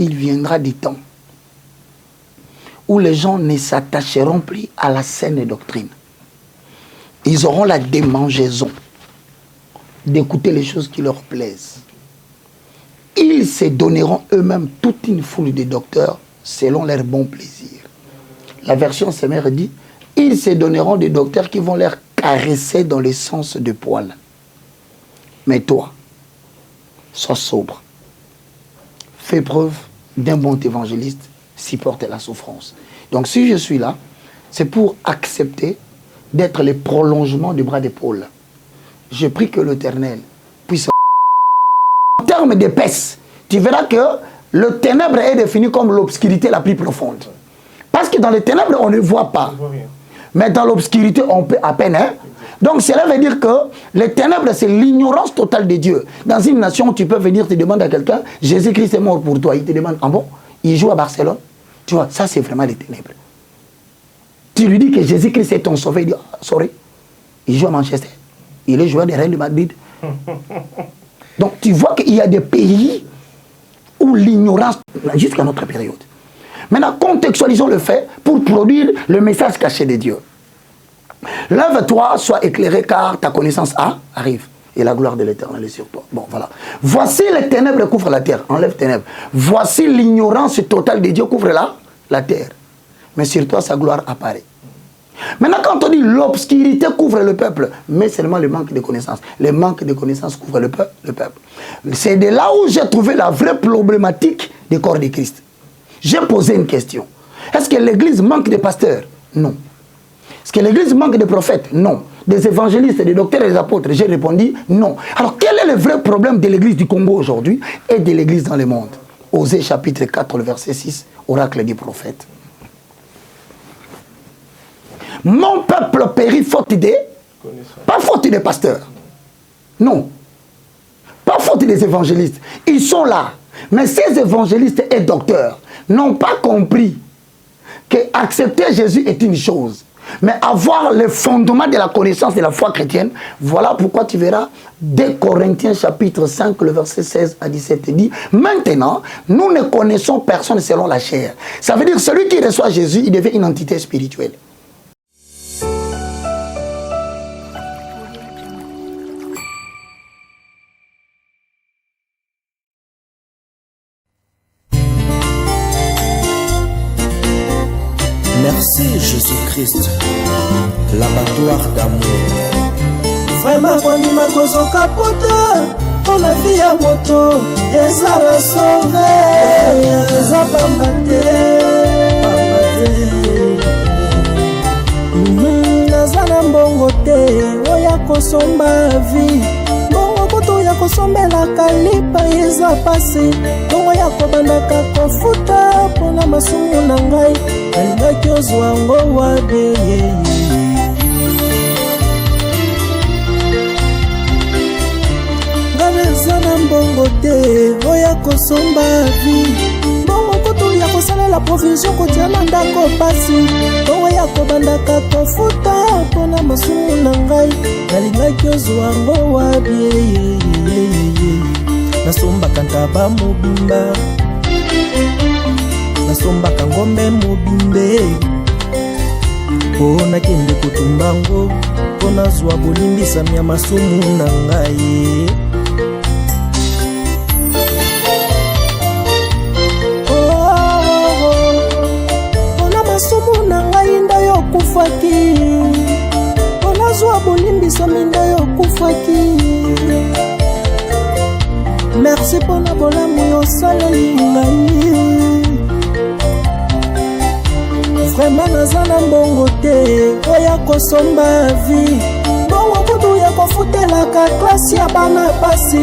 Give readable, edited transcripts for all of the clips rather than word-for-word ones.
il viendra du temps où les gens ne s'attacheront plus à la saine doctrine. Ils auront la démangeaison d'écouter les choses qui leur plaisent. Ils se donneront eux-mêmes toute une foule de docteurs selon leur bon plaisir. La version Semer dit, ils se donneront des docteurs qui vont leur caresser dans le sens de poil. Mais toi, sois sobre. Fais preuve d'un bon évangéliste, supporte la souffrance. Donc si je suis là, c'est pour accepter d'être le prolongement du bras d'épaule. Je prie que l'Éternel puisse... En termes d'épaisse, tu verras que le ténèbre est défini comme l'obscurité la plus profonde. Parce que dans les ténèbres, on ne voit pas. Mais dans l'obscurité, on peut à peine. Hein? Donc cela veut dire que les ténèbres, c'est l'ignorance totale de Dieu. Dans une nation, tu peux venir te demander à quelqu'un, Jésus-Christ est mort pour toi. Il te demande, ah bon? Il joue à Barcelone? Tu vois, ça c'est vraiment les ténèbres. Tu lui dis que Jésus-Christ est ton sauveur, il dit, ah, sorry. Il joue à Manchester. Il est joueur des Real de Madrid. Donc tu vois qu'il y a des pays où l'ignorance, jusqu'à notre période. Maintenant, contextualisons le fait pour produire le message caché de Dieu. Lève-toi, sois éclairé car ta connaissance arrive. Et la gloire de l'Éternel est sur toi. Bon, voilà. Voici les ténèbres couvrent la terre. Enlève ténèbres. Voici l'ignorance totale de Dieu couvre la terre. Mais sur toi, sa gloire apparaît. Maintenant, quand on dit l'obscurité couvre le peuple, mais seulement le manque de connaissances. Le manque de connaissances couvre le peuple. C'est de là où j'ai trouvé la vraie problématique du corps de Christ. J'ai posé une question. Est-ce que l'Église manque de pasteurs? Non. Est-ce que l'Église manque de prophètes? Non. Des évangélistes, des docteurs et des apôtres? J'ai répondu non. Alors quel est le vrai problème de l'Église du Congo aujourd'hui et de l'Église dans le monde? Osée chapitre 4, le verset 6, oracle du prophète. Mon peuple périt faute d'idées, pas faute des pasteurs. Non. Pas faute des évangélistes. Ils sont là. Mais ces évangélistes et docteurs n'ont pas compris que accepter Jésus est une chose. Mais avoir le fondement de la connaissance de la foi chrétienne, voilà pourquoi tu verras 2 Corinthiens chapitre 5, le verset 16 à 17 dit, maintenant, nous ne connaissons personne selon la chair. Ça veut dire que celui qui reçoit Jésus, il devient une entité spirituelle. Merci Jésus-Christ, l'abattoir d'amour. Vraiment, on m'a causé au capote, on a vie à moto, et ça va sauver, ça va m'atter. Nazana mbongo te, oya kosomba vie. Mbongo koto ya kosombela kalipa yeza pasi. Mbongo ya kobandaka kofuta, pona masumu na ngai. Alingaki ozwa ngo wabe Ngabezana mbongo te, oya kosomba vi. Mbongo koto ya kosalela provision kotiana ndako pasi. Mbongo ya kobandaka kofuta, pona masumu na ngai. Alingaki ozwa ngo wabe nasombaka ntaba mobimba, nasombaka ngombe mobimbe, pona kende kotumbango, pona zwa bolimbisami ya masumu na ngai. Pona masumu na ngai nda yo kufaki, pona zwa bolimbisami nda yo kufaki. Merci pona bolamu yo saleli ngai. Vraiment nazana mbongo te, oya kosomba vi. Mbongo kudu ya kofutelaka klasi ya bana pasi.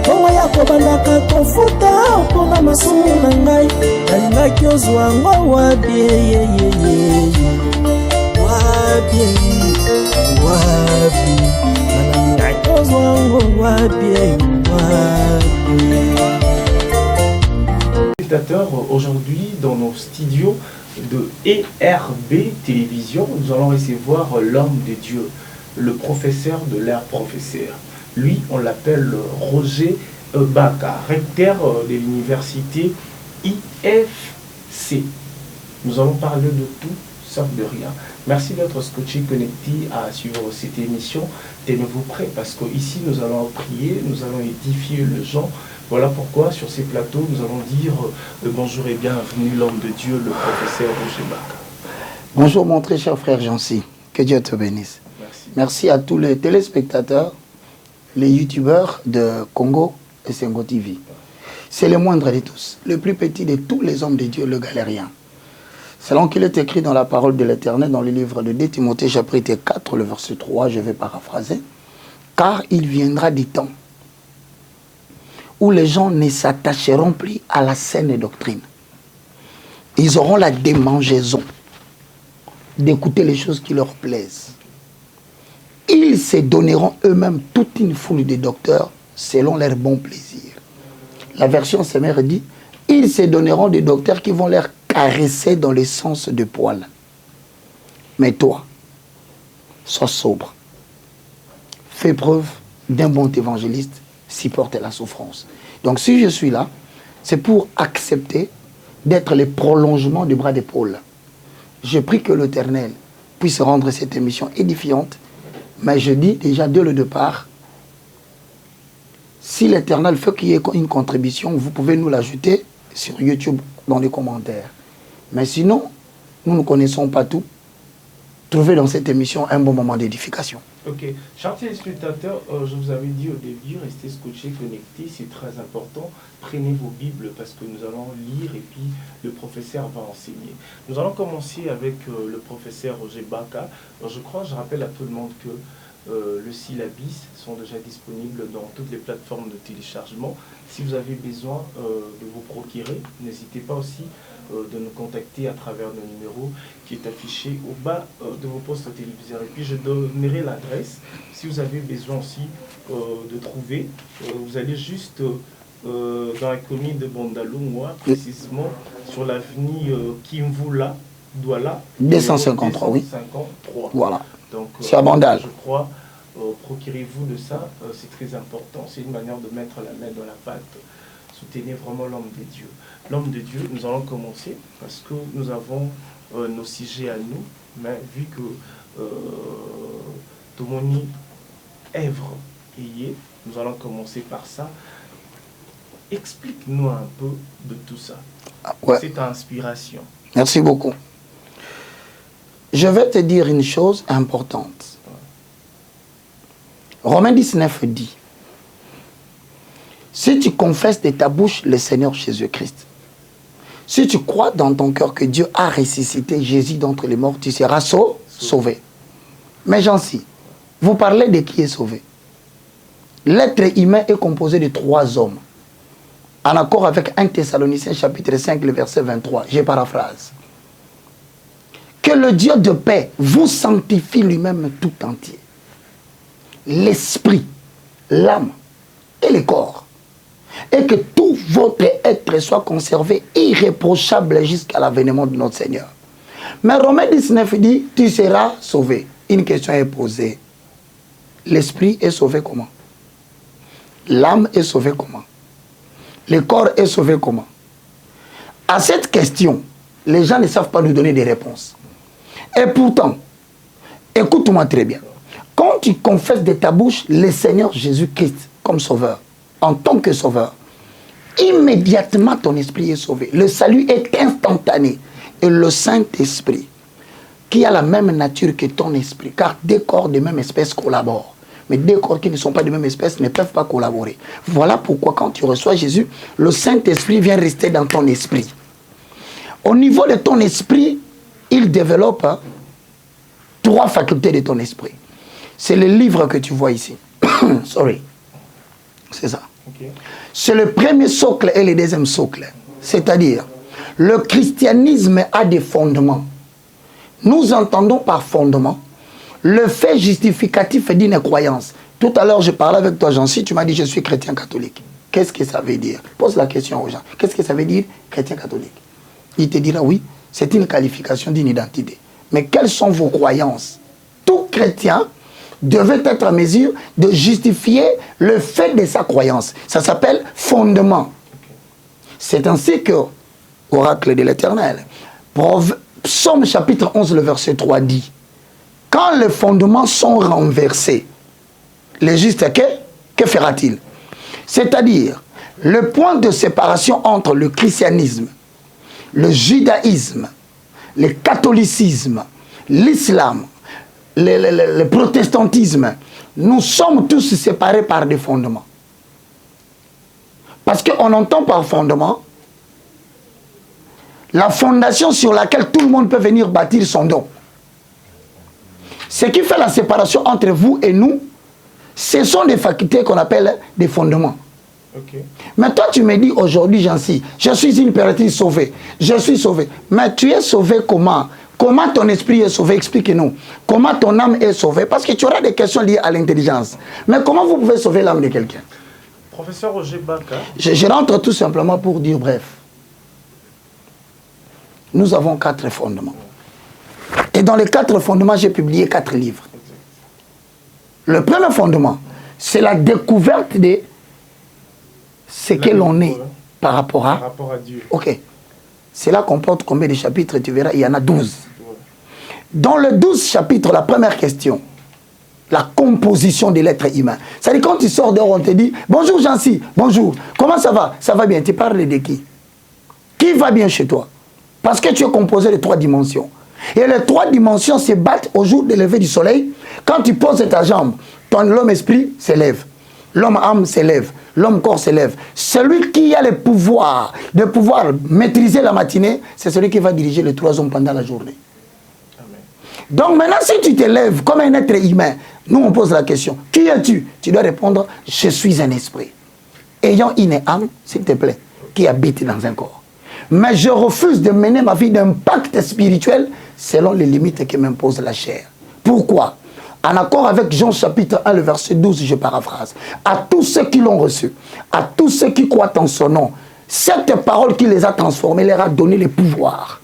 Mbongo ya kobandaka kofuta, pona masumu na ngai. Alingaki ozwa ngo wabie, wabie, wabie. Alingaki ozwa ngo wabie, wabie. Aujourd'hui, dans nos studios de ERB Télévision, nous allons recevoir l'homme de Dieu, le professeur de l'air professeur. Lui, on l'appelle Roger Baka, recteur de l'université IFC. Nous allons parler de tout, sauf de rien. Merci d'être scotché connecté à suivre cette émission. Tenez-vous prêts parce qu'ici nous allons prier, nous allons édifier les gens. Voilà pourquoi sur ces plateaux nous allons dire bonjour et bienvenue l'homme de Dieu, le professeur Roger Baka. Bonjour mon très cher frère Jancy, que Dieu te bénisse. Merci. Merci à tous les téléspectateurs, les youtubeurs de Congo et Sengo TV. C'est le moindre de tous, le plus petit de tous les hommes de Dieu, le galérien. Selon qu'il est écrit dans la parole de l'Éternel, dans le livre de 2 Timothée, chapitre 4, le verset 3, je vais paraphraser. Car il viendra du temps où les gens ne s'attacheront plus à la saine doctrine. Ils auront la démangeaison d'écouter les choses qui leur plaisent. Ils se donneront eux-mêmes toute une foule de docteurs selon leur bon plaisir. La version Semère dit, ils se donneront des docteurs qui vont leur caresser dans le sens de poil. Mais toi, sois sobre. Fais preuve d'un bon évangéliste, supporte la souffrance. Donc si je suis là, c'est pour accepter d'être le prolongement du bras d'épaule. Je prie que l'Éternel puisse rendre cette émission édifiante, mais je dis déjà dès le départ, si l'Éternel fait qu'il y ait une contribution, vous pouvez nous l'ajouter sur YouTube dans les commentaires. Mais sinon, nous ne connaissons pas tout. Trouvez dans cette émission un bon moment d'édification. Ok, chers téléspectateurs, je vous avais dit au début, restez scotchés, connectés, c'est très important. Prenez vos Bibles parce que nous allons lire et puis le professeur va enseigner. Nous allons commencer avec le professeur Roger Baka. Je rappelle à tout le monde que le syllabus sont déjà disponibles dans toutes les plateformes de téléchargement. Si vous avez besoin de vous procurer, n'hésitez pas aussi de nous contacter à travers le numéro qui est affiché au bas de vos postes téléviseurs. Et puis je donnerai l'adresse. Si vous avez besoin aussi de trouver, vous allez juste dans la commune de Bondaloungwa, précisément sur l'avenue Kimvula, Douala. 253, oui. 253. Voilà. Donc, c'est à Bandal. Je crois, procurez-vous de ça, c'est très important. C'est une manière de mettre la main dans la pâte. Soutenez vraiment l'homme de Dieu. L'homme de Dieu, nous allons commencer parce que nous avons nos sujets à nous, mais vu que Tomoni Èvre y est, nous allons commencer par ça. Explique-nous un peu de tout ça. Ouais. Cette inspiration. Merci beaucoup. Je vais te dire une chose importante. Romains 19 dit, si tu confesses de ta bouche le Seigneur Jésus-Christ, si tu crois dans ton cœur que Dieu a ressuscité Jésus d'entre les morts, tu seras sauvé. Mais Jancy, vous parlez de qui est sauvé? L'être humain est composé de 3 hommes. En accord avec 1 Thessaloniciens chapitre 5, le verset 23. Je paraphrase. Que le Dieu de paix vous sanctifie lui-même tout entier. L'esprit, l'âme et le corps. Et que tout votre être soit conservé irréprochable jusqu'à l'avènement de notre Seigneur. Mais Romains 19 dit, tu seras sauvé. Une question est posée. L'esprit est sauvé comment? L'âme est sauvée comment? Le corps est sauvé comment? À cette question, les gens ne savent pas nous donner des réponses. Et pourtant, écoute-moi très bien. Quand tu confesses de ta bouche le Seigneur Jésus-Christ comme sauveur, en tant que sauveur, immédiatement ton esprit est sauvé. Le salut est instantané. Et le Saint-Esprit, qui a la même nature que ton esprit, car 2 corps de même espèce collaborent. Mais 2 corps qui ne sont pas de même espèce ne peuvent pas collaborer. Voilà pourquoi quand tu reçois Jésus, le Saint-Esprit vient rester dans ton esprit. Au niveau de ton esprit, il développe 3 facultés de ton esprit. C'est le livre que tu vois ici. Sorry. C'est ça. Okay. C'est le premier socle et le deuxième socle. C'est-à-dire, le christianisme a des fondements. Nous entendons par fondement le fait justificatif d'une croyance. Tout à l'heure, je parlais avec toi, Jancy, tu m'as dit je suis chrétien catholique. Qu'est-ce que ça veut dire? Pose la question aux gens. Qu'est-ce que ça veut dire chrétien catholique? Il te dira oui, c'est une qualification d'une identité. Mais quelles sont vos croyances? Tout chrétien devait être en mesure de justifier le fait de sa croyance. Ça s'appelle fondement. C'est ainsi que oracle de l'Éternel. Psaume chapitre 11, le verset 3 dit, quand les fondements sont renversés, le juste, que fera-t-il? C'est-à-dire, le point de séparation entre le christianisme, le judaïsme, le catholicisme, l'islam, le protestantisme, nous sommes tous séparés par des fondements. Parce qu'on entend par fondement la fondation sur laquelle tout le monde peut venir bâtir son don. Ce qui fait la séparation entre vous et nous, ce sont des facultés qu'on appelle des fondements. Okay. Mais toi, tu me dis aujourd'hui, Jancy, je suis une impératrice sauvée. Je suis sauvé. Mais tu es sauvé comment? Comment ton esprit est sauvé? Explique-nous. Comment ton âme est sauvée? Parce que tu auras des questions liées à l'intelligence. Mais comment vous pouvez sauver l'âme de quelqu'un? Professeur Roger Baka. Je rentre tout simplement pour dire bref. Nous avons 4 fondements. Et dans les 4 fondements, j'ai publié 4 livres. Le premier fondement, c'est la découverte de ce que l'on est par rapport à Dieu. Ok. Cela comporte combien de chapitres? Tu verras, il y en a 12. Ouais. Dans le 12 chapitres, la première question, la composition de l'être humain. C'est-à-dire quand tu sors dehors, on te dit « Bonjour Jancy, bonjour, comment ça va? Ça va bien. » Tu parles de qui? Qui va bien chez toi? Parce que tu es composé de 3 dimensions. Et les 3 dimensions se battent au jour de lever du soleil. Quand tu poses ta jambe, l'homme-esprit s'élève. L'homme-âme s'élève. L'homme-corps s'élève. Celui qui a le pouvoir de pouvoir maîtriser la matinée, c'est celui qui va diriger les 3 hommes pendant la journée. Amen. Donc maintenant, si tu t'élèves comme un être humain, nous on pose la question, qui es-tu? Tu dois répondre, je suis un esprit. Ayant une âme, s'il te plaît, qui habite dans un corps. Mais je refuse de mener ma vie d'un pacte spirituel selon les limites que m'impose la chair. Pourquoi? En accord avec Jean chapitre 1, le verset 12, je paraphrase. À tous ceux qui l'ont reçu, à tous ceux qui croient en son nom, cette parole qui les a transformés leur a donné le pouvoir.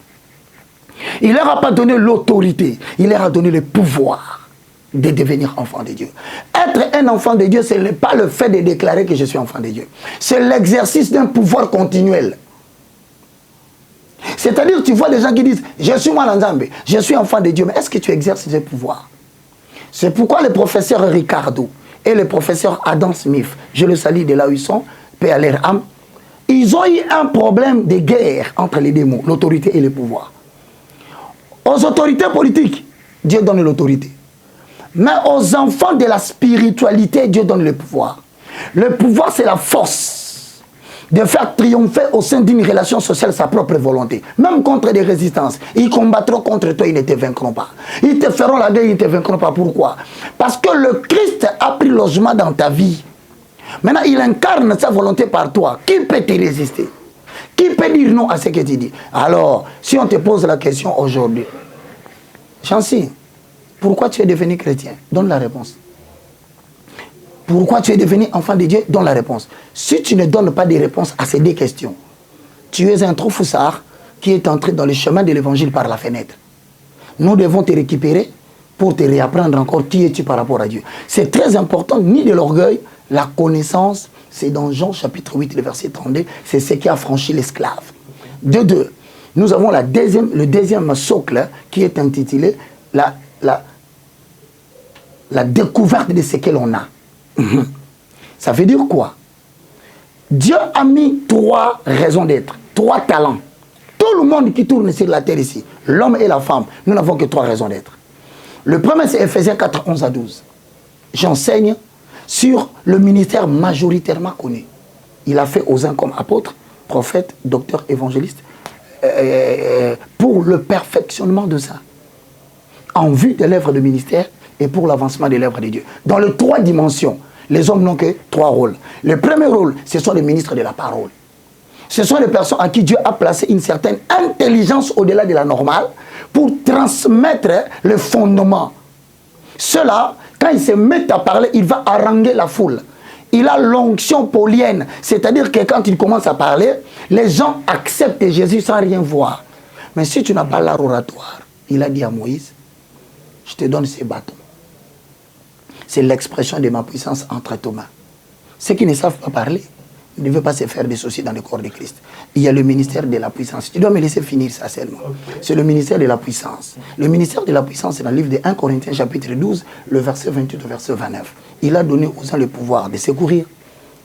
Il ne leur a pas donné l'autorité, il leur a donné le pouvoir de devenir enfant de Dieu. Être un enfant de Dieu, ce n'est pas le fait de déclarer que je suis enfant de Dieu. C'est l'exercice d'un pouvoir continuel. C'est-à-dire, tu vois des gens qui disent, je suis moi Nzambe, je suis enfant de Dieu, mais est-ce que tu exerces ce pouvoir? C'est pourquoi le professeur Ricardo et le professeur Adam Smith, je le salue de là où ils sont, paix à leur âme, ils ont eu un problème de guerre entre les deux mots, l'autorité et le pouvoir. Aux autorités politiques, Dieu donne l'autorité. Mais aux enfants de la spiritualité, Dieu donne le pouvoir. Le pouvoir, c'est la force de faire triompher au sein d'une relation sociale sa propre volonté. Même contre des résistances. Ils combattront contre toi, ils ne te vaincront pas. Ils te feront la guerre, ils ne te vaincront pas. Pourquoi? Parce que le Christ a pris logement dans ta vie. Maintenant, il incarne sa volonté par toi. Qui peut te résister? Qui peut dire non à ce que tu dis? Alors, si on te pose la question aujourd'hui, Jancy, pourquoi tu es devenu chrétien? Donne la réponse. Pourquoi tu es devenu enfant de Dieu? Donne la réponse. Si tu ne donnes pas de réponse à ces 2 questions, tu es un trop foussard qui est entré dans le chemin de l'évangile par la fenêtre. Nous devons te récupérer pour te réapprendre encore qui es-tu par rapport à Dieu. C'est très important, ni de l'orgueil, la connaissance, c'est dans Jean chapitre 8, le verset 32, c'est ce qui a franchi l'esclave. De 2, nous avons le deuxième socle qui est intitulé la découverte de ce que l'on a. Ça veut dire quoi? Dieu a mis 3 raisons d'être, 3 talents. Tout le monde qui tourne sur la terre ici, l'homme et la femme, nous n'avons que 3 raisons d'être. Le premier, c'est Ephésiens 4, 11 à 12. J'enseigne sur le ministère majoritairement connu. Il a fait aux uns comme apôtres, prophètes, docteurs, évangélistes, pour le perfectionnement de ça, en vue de l'œuvre de ministère et pour l'avancement de l'œuvre de Dieu. Dans les 3 dimensions, les hommes n'ont que 3 rôles. Le premier rôle, ce sont les ministres de la parole. Ce sont les personnes à qui Dieu a placé une certaine intelligence au-delà de la normale pour transmettre le fondement. Ceux-là, quand ils se mettent à parler, il va haranguer la foule. Il a l'onction paulienne, c'est-à-dire que quand il commence à parler, les gens acceptent Jésus sans rien voir. Mais si tu n'as pas l'art oratoire, il a dit à Moïse, je te donne ces bâtons. C'est l'expression de ma puissance entre tes mains. Ceux qui ne savent pas parler, ne veut pas se faire dissocier dans le corps de Christ. Il y a le ministère de la puissance. Tu dois me laisser finir ça seulement. Okay. C'est le ministère de la puissance. Le ministère de la puissance, c'est dans le livre de 1 Corinthiens chapitre 12, le verset 28 au verset 29. Il a donné aux gens le pouvoir de secourir,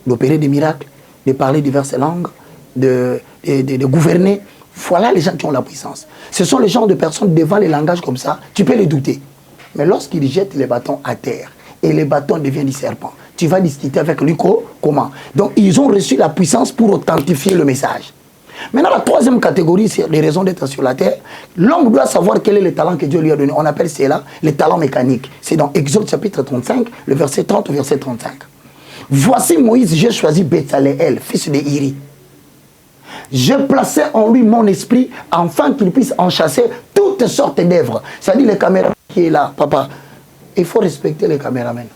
d'opérer des miracles, de parler diverses langues, de gouverner. Voilà les gens qui ont la puissance. Ce sont les genres de personnes devant les langages comme ça, tu peux les douter. Mais lorsqu'ils jettent les bâtons à terre et les bâtons deviennent des serpents, tu vas discuter avec lui comment. Donc ils ont reçu la puissance pour authentifier le message. Maintenant, la troisième catégorie, c'est les raisons d'être sur la terre. L'homme doit savoir quel est le talent que Dieu lui a donné. On appelle cela les talents mécaniques. C'est dans Exode chapitre 35, le verset 30 au verset 35. Voici Moïse, j'ai choisi Betsaléel, fils de Iri. Je plaçais en lui mon esprit afin qu'il puisse en chasser toutes sortes d'œuvres. C'est-à-dire les caméramans qui est là, papa. Il faut respecter les caméramans.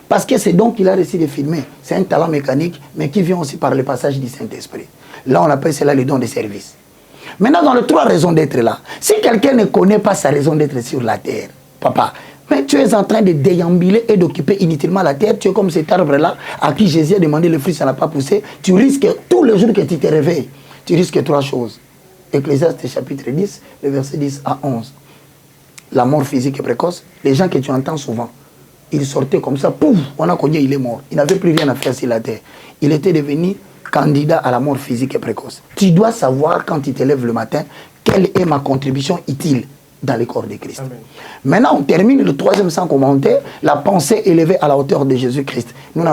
Parce que c'est donc qu'il a réussi de filmer. C'est un talent mécanique, mais qui vient aussi par le passage du Saint-Esprit. Là, on appelle cela le don de service. Maintenant, dans les trois raisons d'être là, si quelqu'un ne connaît pas sa raison d'être sur la terre, papa, mais tu es en train de déambuler et d'occuper inutilement la terre. Tu es comme cet arbre-là à qui Jésus a demandé le fruit, ça n'a pas poussé. Tu risques, tous les jours que tu te réveilles, tu risques trois choses. Ecclésiaste chapitre 10, le verset 10 à 11. La mort physique et précoce, les gens que tu entends souvent, ils sortaient comme ça, pouf, on a connu, il est mort. Il n'avait plus rien à faire sur la terre. Il était devenu candidat à la mort physique et précoce. Tu dois savoir quand tu te lèves le matin, quelle est ma contribution utile dans le corps de Christ. Amen. Maintenant, on termine le troisième sans commentaire, la pensée élevée à la hauteur de Jésus-Christ. Nous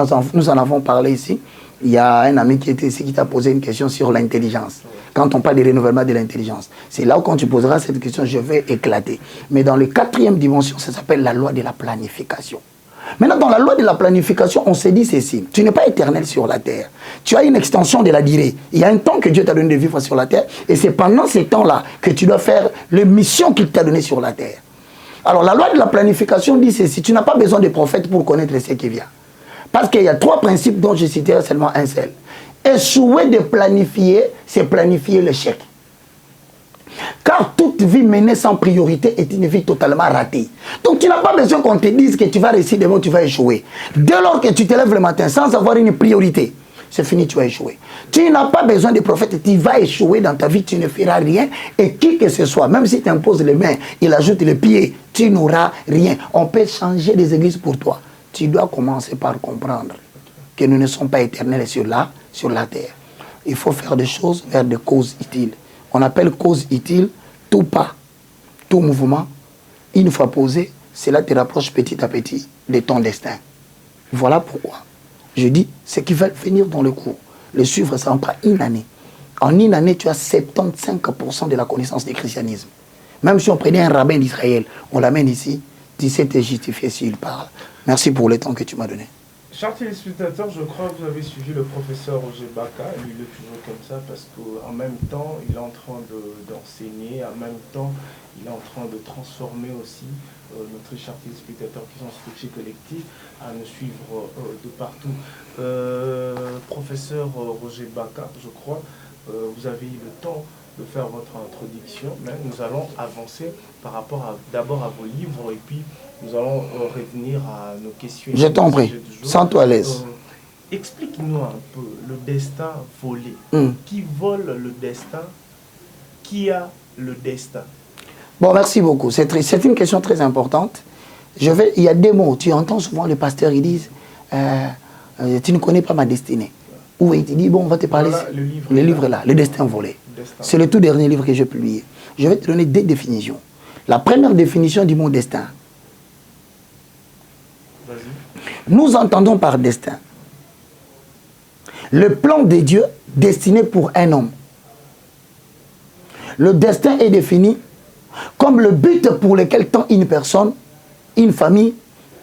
en avons parlé ici. Il y a un ami qui était ici qui t'a posé une question sur l'intelligence. Quand on parle du renouvellement de l'intelligence, c'est là où quand tu poseras cette question, je vais éclater. Mais dans la quatrième dimension, ça s'appelle la loi de la planification. Maintenant, dans la loi de la planification, on se dit ceci. Tu n'es pas éternel sur la terre. Tu as une extension de la durée. Il y a un temps que Dieu t'a donné de vivre sur la terre. Et c'est pendant ce temps-là que tu dois faire les missions qu'il t'a données sur la terre. Alors, la loi de la planification dit ceci. Tu n'as pas besoin de prophète pour connaître ce qui vient. Parce qu'il y a trois principes dont je citerai seulement un seul. Échouer de planifier, c'est planifier l'échec. Car toute vie menée sans priorité est une vie totalement ratée. Donc tu n'as pas besoin qu'on te dise que tu vas réussir demain, tu vas échouer. Dès lors que tu te lèves le matin sans avoir une priorité, c'est fini, tu vas échouer. Tu n'as pas besoin de prophète, tu vas échouer dans ta vie, tu ne feras rien. Et qui que ce soit, même si tu imposes les mains, il ajoute les pieds, tu n'auras rien. On peut changer des églises pour toi. Tu dois commencer par comprendre que nous ne sommes pas éternels sur la terre. Il faut faire des choses vers des causes utiles. On appelle cause utile tout pas, tout mouvement. Une fois posé, cela te rapproche petit à petit de ton destin. Voilà pourquoi je dis, ceux qui veulent venir dans le cours, le suivre, ça en prend une année. En une année, tu as 75% de la connaissance du christianisme. Même si on prenait un rabbin d'Israël, on l'amène ici, tu sais te justifier s'il parle. Merci pour le temps que tu m'as donné. Chers téléspectateurs, je crois que vous avez suivi le professeur Roger Baka. Il est toujours comme ça parce qu'en même temps, il est en train d'enseigner, en même temps, il est en train de transformer aussi notre chers téléspectateurs qui sont scotchés collectifs à nous suivre de partout. Professeur Roger Baka, je crois, vous avez eu le temps de faire votre introduction, mais nous allons avancer par rapport d'abord à vos livres et puis nous allons revenir à nos questions. Je t'en prie, sens-toi à l'aise. Explique-nous un peu le destin volé. Qui vole le destin? Qui a le destin? Bon, merci beaucoup. C'est une question très importante. Il y a des mots. Tu entends souvent les pasteurs, ils disent tu ne connais pas ma destinée. Ou il te dit, bon, on va te parler. Voilà, le livre là, le destin volé. C'est le tout dernier livre que j'ai publié. Je vais te donner deux définitions. La première définition du mot destin. Nous entendons par destin le plan de Dieu destiné pour un homme. Le destin est défini comme le but pour lequel tend une personne, une famille,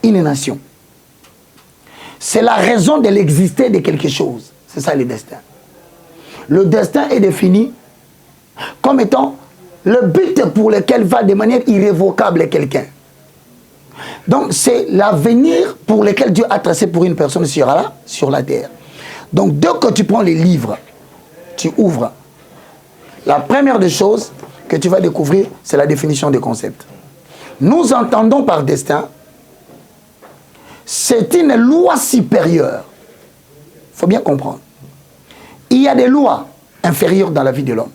une nation. C'est la raison de l'exister de quelque chose. C'est ça le destin. Le destin est défini comme étant le but pour lequel va de manière irrévocable quelqu'un. Donc c'est l'avenir pour lequel Dieu a tracé pour une personne sur la terre. Donc dès que tu prends les livres, tu ouvres. La première des choses que tu vas découvrir, c'est la définition des concepts. Nous entendons par destin, c'est une loi supérieure faut bien comprendre. Il y a des lois inférieures dans la vie de l'homme.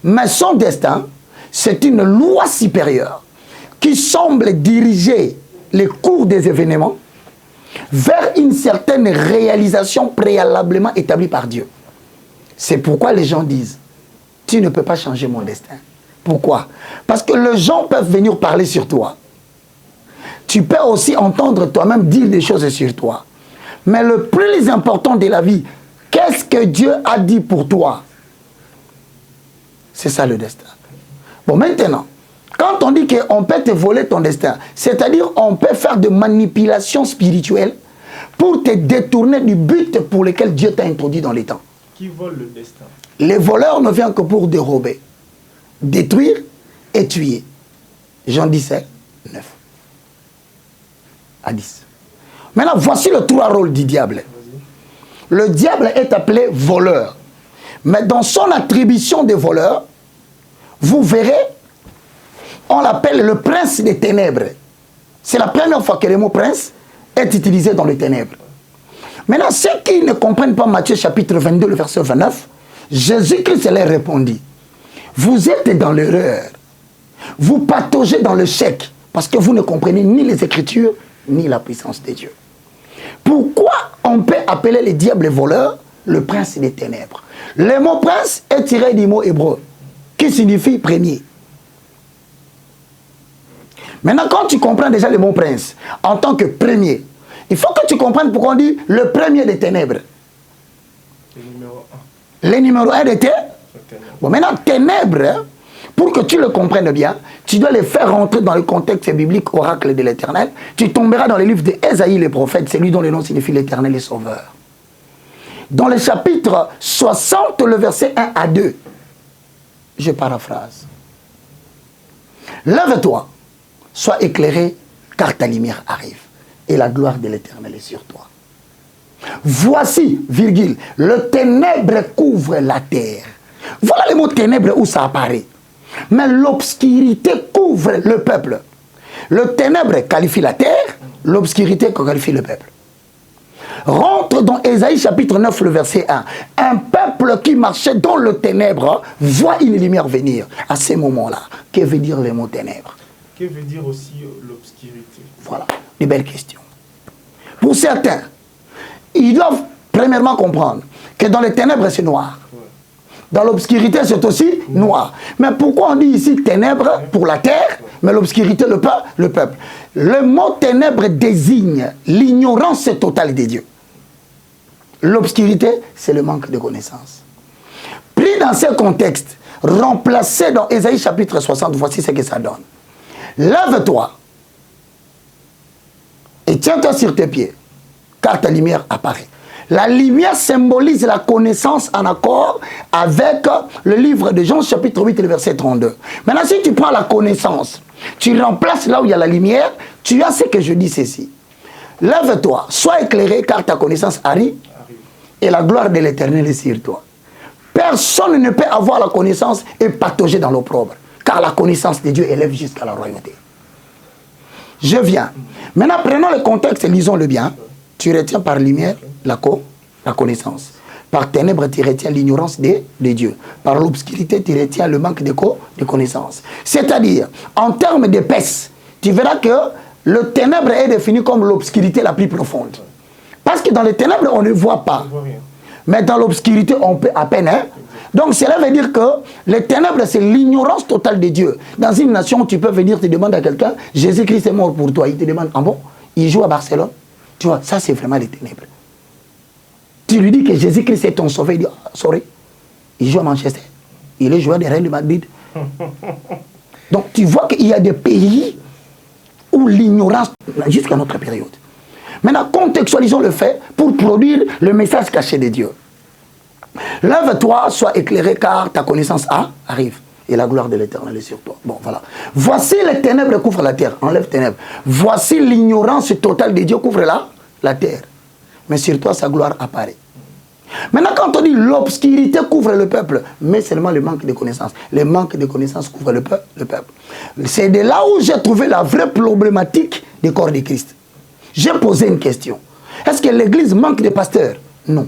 Mais son destin, c'est une loi supérieure qui semble diriger les cours des événements vers une certaine réalisation préalablement établie par Dieu. C'est pourquoi les gens disent, tu ne peux pas changer mon destin. Pourquoi? Parce que les gens peuvent venir parler sur toi. Tu peux aussi entendre toi-même dire des choses sur toi. Mais le plus important de la vie, qu'est-ce que Dieu a dit pour toi? C'est ça le destin. Bon, maintenant, quand on dit qu'on peut te voler ton destin, c'est-à-dire on peut faire de manipulations spirituelles pour te détourner du but pour lequel Dieu t'a introduit dans les temps. Qui vole le destin? Les voleurs ne viennent que pour dérober, détruire et tuer. Jean 17, 9 à 10. Maintenant, voici les trois rôles du diable. Le diable est appelé voleur. Mais dans son attribution de voleur, vous verrez, on l'appelle le prince des ténèbres. C'est la première fois que le mot prince est utilisé dans les ténèbres. Maintenant, ceux qui ne comprennent pas Matthieu chapitre 22, le verset 29, Jésus-Christ leur répondit, vous êtes dans l'erreur, vous pataugez dans le chèque, parce que vous ne comprenez ni les Écritures, ni la puissance de Dieu. Pourquoi on peut appeler le diable voleur le prince des ténèbres? Le mot prince est tiré du mot hébreu, qui signifie premier. Maintenant, quand tu comprends déjà le mot prince, en tant que premier, il faut que tu comprennes pourquoi on dit le premier des ténèbres. Le numéro 1 des ténèbres. Bon, maintenant, ténèbres, pour que tu le comprennes bien, tu dois les faire rentrer dans le contexte biblique oracle de l'Éternel. Tu tomberas dans le livre d'Ésaïe le prophète, celui dont le nom signifie l'Éternel est sauveur. Dans le chapitre 60, le verset 1 à 2, je paraphrase. Lève-toi, sois éclairé, car ta lumière arrive, et la gloire de l'Éternel est sur toi. Voici, virgule, le ténèbre couvre la terre. Voilà le mot ténèbre où ça apparaît. Mais l'obscurité couvre le peuple. Le ténèbre qualifie la terre, l'obscurité qualifie le peuple. Rentre dans Ésaïe chapitre 9, le verset 1. Un peuple qui marchait dans le ténèbre voit une lumière venir. À ce moment-là, que veut dire le mot ténèbre? Que veut dire aussi l'obscurité? Voilà, une belle question. Pour certains, ils doivent premièrement comprendre que dans les ténèbres, c'est noir. Dans l'obscurité, c'est aussi noir. Mais pourquoi on dit ici ténèbres pour la terre, mais l'obscurité, le peuple? Le mot ténèbres désigne l'ignorance totale de Dieu. L'obscurité, c'est le manque de connaissance. Pris dans ce contexte, remplacé dans Ésaïe chapitre 60, voici ce que ça donne. Lève-toi et tiens-toi sur tes pieds, car ta lumière apparaît. La lumière symbolise la connaissance en accord avec le livre de Jean chapitre 8, le verset 32. Maintenant, si tu prends la connaissance, tu remplaces là où il y a la lumière, tu as ce que je dis ceci. Lève-toi, sois éclairé, car ta connaissance arrive, et la gloire de l'Éternel est sur toi. Personne ne peut avoir la connaissance et patauger dans l'opprobre, car la connaissance de Dieu élève jusqu'à la royauté. Je viens. Maintenant, prenons le contexte et lisons-le bien. Tu retiens par lumière la connaissance. Par ténèbres, tu retiens l'ignorance de Dieu. Par l'obscurité, tu retiens le manque de connaissance. C'est-à-dire, en termes d'épaisse, tu verras que le ténèbre est défini comme l'obscurité la plus profonde. Parce que dans les ténèbres, on ne voit pas. Mais dans l'obscurité, on peut à peine. Donc cela veut dire que les ténèbres, c'est l'ignorance totale de Dieu. Dans une nation, tu peux venir te demander à quelqu'un, Jésus-Christ est mort pour toi. Il te demande, ah bon? Il joue à Barcelone. Tu vois, ça c'est vraiment les ténèbres. Tu lui dis que Jésus-Christ est ton sauveur, il dit, oh, sorry, il joue à Manchester. Il est joueur des Real de Madrid. Donc tu vois qu'il y a des pays où l'ignorance, jusqu'à notre période. Maintenant, contextualisons le fait pour produire le message caché de Dieu. Lève-toi, sois éclairé, car ta connaissance arrive. Et la gloire de l'Éternel est sur toi. Bon, voilà. Voici les ténèbres couvrent la terre. Enlève ténèbres. Voici l'ignorance totale de Dieu couvre la terre. Mais sur toi, sa gloire apparaît. Maintenant, quand on dit l'obscurité couvre le peuple, mais seulement le manque de connaissance. Le manque de connaissance couvre le peuple. C'est de là où j'ai trouvé la vraie problématique du corps de Christ. J'ai posé une question. Est-ce que l'Église manque de pasteurs? Non.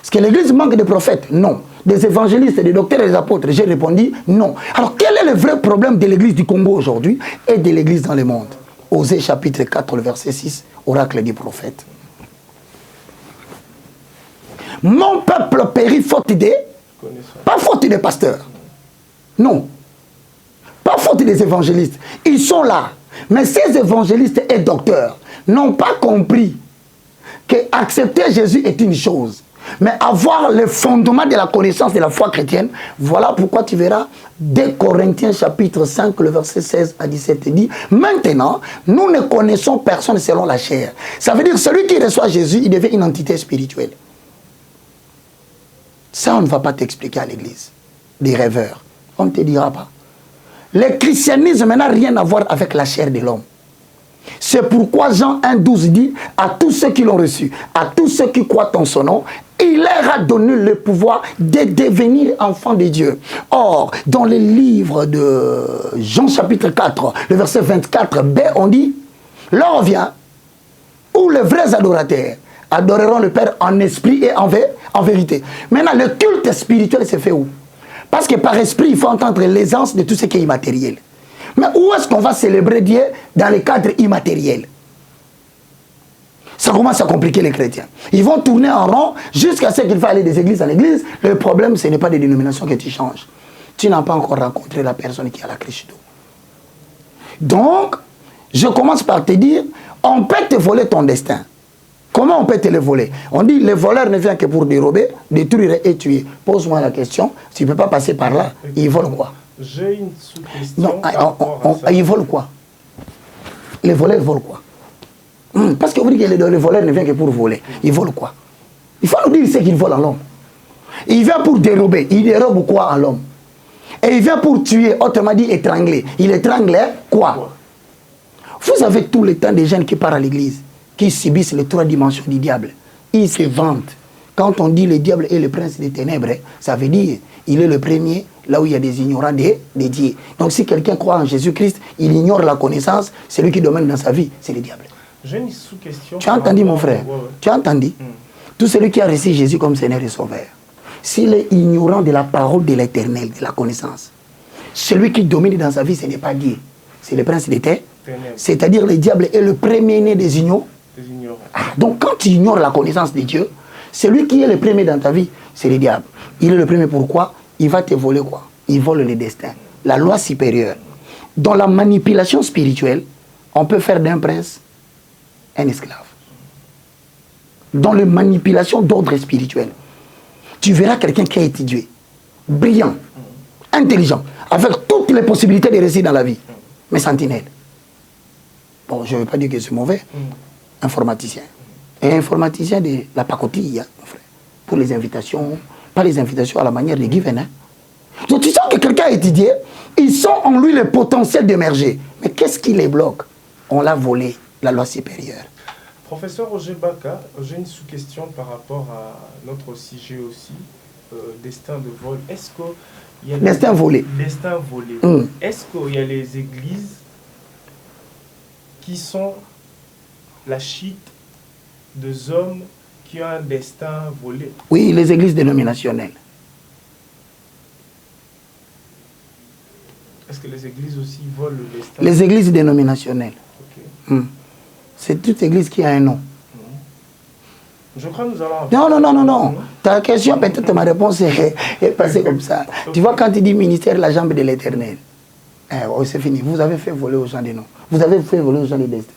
Est-ce que l'Église manque de prophètes? Non. Des évangélistes, des docteurs et des apôtres? J'ai répondu non. Alors quel est le vrai problème de l'Église du Congo aujourd'hui et de l'Église dans le monde? Osée chapitre 4, le verset 6, oracle du prophète. Mon peuple périt faute d'idées, pas faute des pasteurs. Non. Pas faute des évangélistes. Ils sont là. Mais ces évangélistes et docteurs n'ont pas compris que accepter Jésus est une chose. Mais avoir le fondement de la connaissance de la foi chrétienne, voilà pourquoi tu verras 2 Corinthiens chapitre 5, le verset 16 à 17 dit, maintenant, nous ne connaissons personne selon la chair. Ça veut dire que celui qui reçoit Jésus, il devient une entité spirituelle. Ça, on ne va pas t'expliquer à l'église. Des rêveurs. On ne te dira pas. Le christianisme n'a rien à voir avec la chair de l'homme. C'est pourquoi Jean 1,12 dit à tous ceux qui l'ont reçu, à tous ceux qui croient en son nom, il leur a donné le pouvoir de devenir enfants de Dieu. Or, dans le livre de Jean chapitre 4, le verset 24b, on dit, l'heure vient où les vrais adorateurs adoreront le Père en esprit et en vérité. Maintenant, le culte spirituel se fait où? Parce que par esprit, il faut entendre l'aisance de tout ce qui est immatériel. Mais où est-ce qu'on va célébrer Dieu dans le cadre immatériel? Ça commence à compliquer les chrétiens. Ils vont tourner en rond jusqu'à ce qu'il faut aller des églises en église. Le problème, ce n'est pas des dénominations que tu changes. Tu n'as pas encore rencontré la personne qui a la Christ. Donc, je commence par te dire, on peut te voler ton destin. Comment on peut te le voler? On dit, le voleur ne vient que pour dérober, détruire et tuer. Pose-moi la question, tu ne peux pas passer par là. Il vole quoi? J'ai une sous-question. Non, il vole quoi? Les voleurs volent quoi? Parce que vous dites que le voleur ne vient que pour voler. Il vole quoi? Il faut nous dire ce qu'il vole en l'homme. Il vient pour dérober. Il dérobe quoi en l'homme? Et il vient pour tuer, autrement dit étrangler. Il étrangle quoi? Vous avez tout le temps des jeunes qui partent à l'église, qui subissent les 3 dimensions du diable. Ils se vantent. Quand on dit le diable est le prince des ténèbres, ça veut dire il est le premier là où il y a des ignorants des dieux. Donc si quelqu'un croit en Jésus-Christ, il ignore la connaissance, celui qui domine dans sa vie, c'est le diable. J'ai une sous-question. Tu as entendu mon frère? Tu as entendu? Tout celui qui a reçu Jésus comme Seigneur et Sauveur, s'il est ignorant de la parole de l'éternel, de la connaissance, celui qui domine dans sa vie, ce n'est pas Dieu, c'est le prince des ténèbres. C'est-à-dire le diable est le premier-né des ignorants. Donc quand tu ignores la connaissance de Dieu, celui qui est le premier dans ta vie, c'est le diable. Il est le premier pourquoi? Il va te voler quoi? Il vole le destin, la loi supérieure. Dans la manipulation spirituelle, on peut faire d'un prince un esclave. Dans la manipulation d'ordre spirituel, tu verras quelqu'un qui a étudié, brillant, intelligent, avec toutes les possibilités de réussir dans la vie, mais sentinelle. Bon, je ne veux pas dire que c'est mauvais. Informaticien. Et informaticien de la pacotille, mon frère. Pour les invitations, pas les invitations à la manière de Given. Hein. Donc tu sens que quelqu'un a étudié, ils sont en lui le potentiel d'émerger. Mais qu'est-ce qui les bloque? On l'a volé, la loi supérieure. Professeur Roger Baka, j'ai une sous-question par rapport à notre sujet aussi, destin de vol. Est-ce qu'il y a destin volé. Destin volé. Est-ce qu'il y a les églises qui sont la chute des hommes qui ont un destin volé? Oui, les églises dénominationnelles. Est-ce que les églises aussi volent le destin? Les églises dénominationnelles. Okay. C'est toute église qui a un nom. Je crois que nous allons... Non. Ta question, peut-être ma réponse est passée comme ça. Okay. Tu vois, quand tu dis ministère, la jambe de l'éternel, c'est fini. Vous avez fait voler aux gens des noms. Vous avez fait voler aux gens des destins.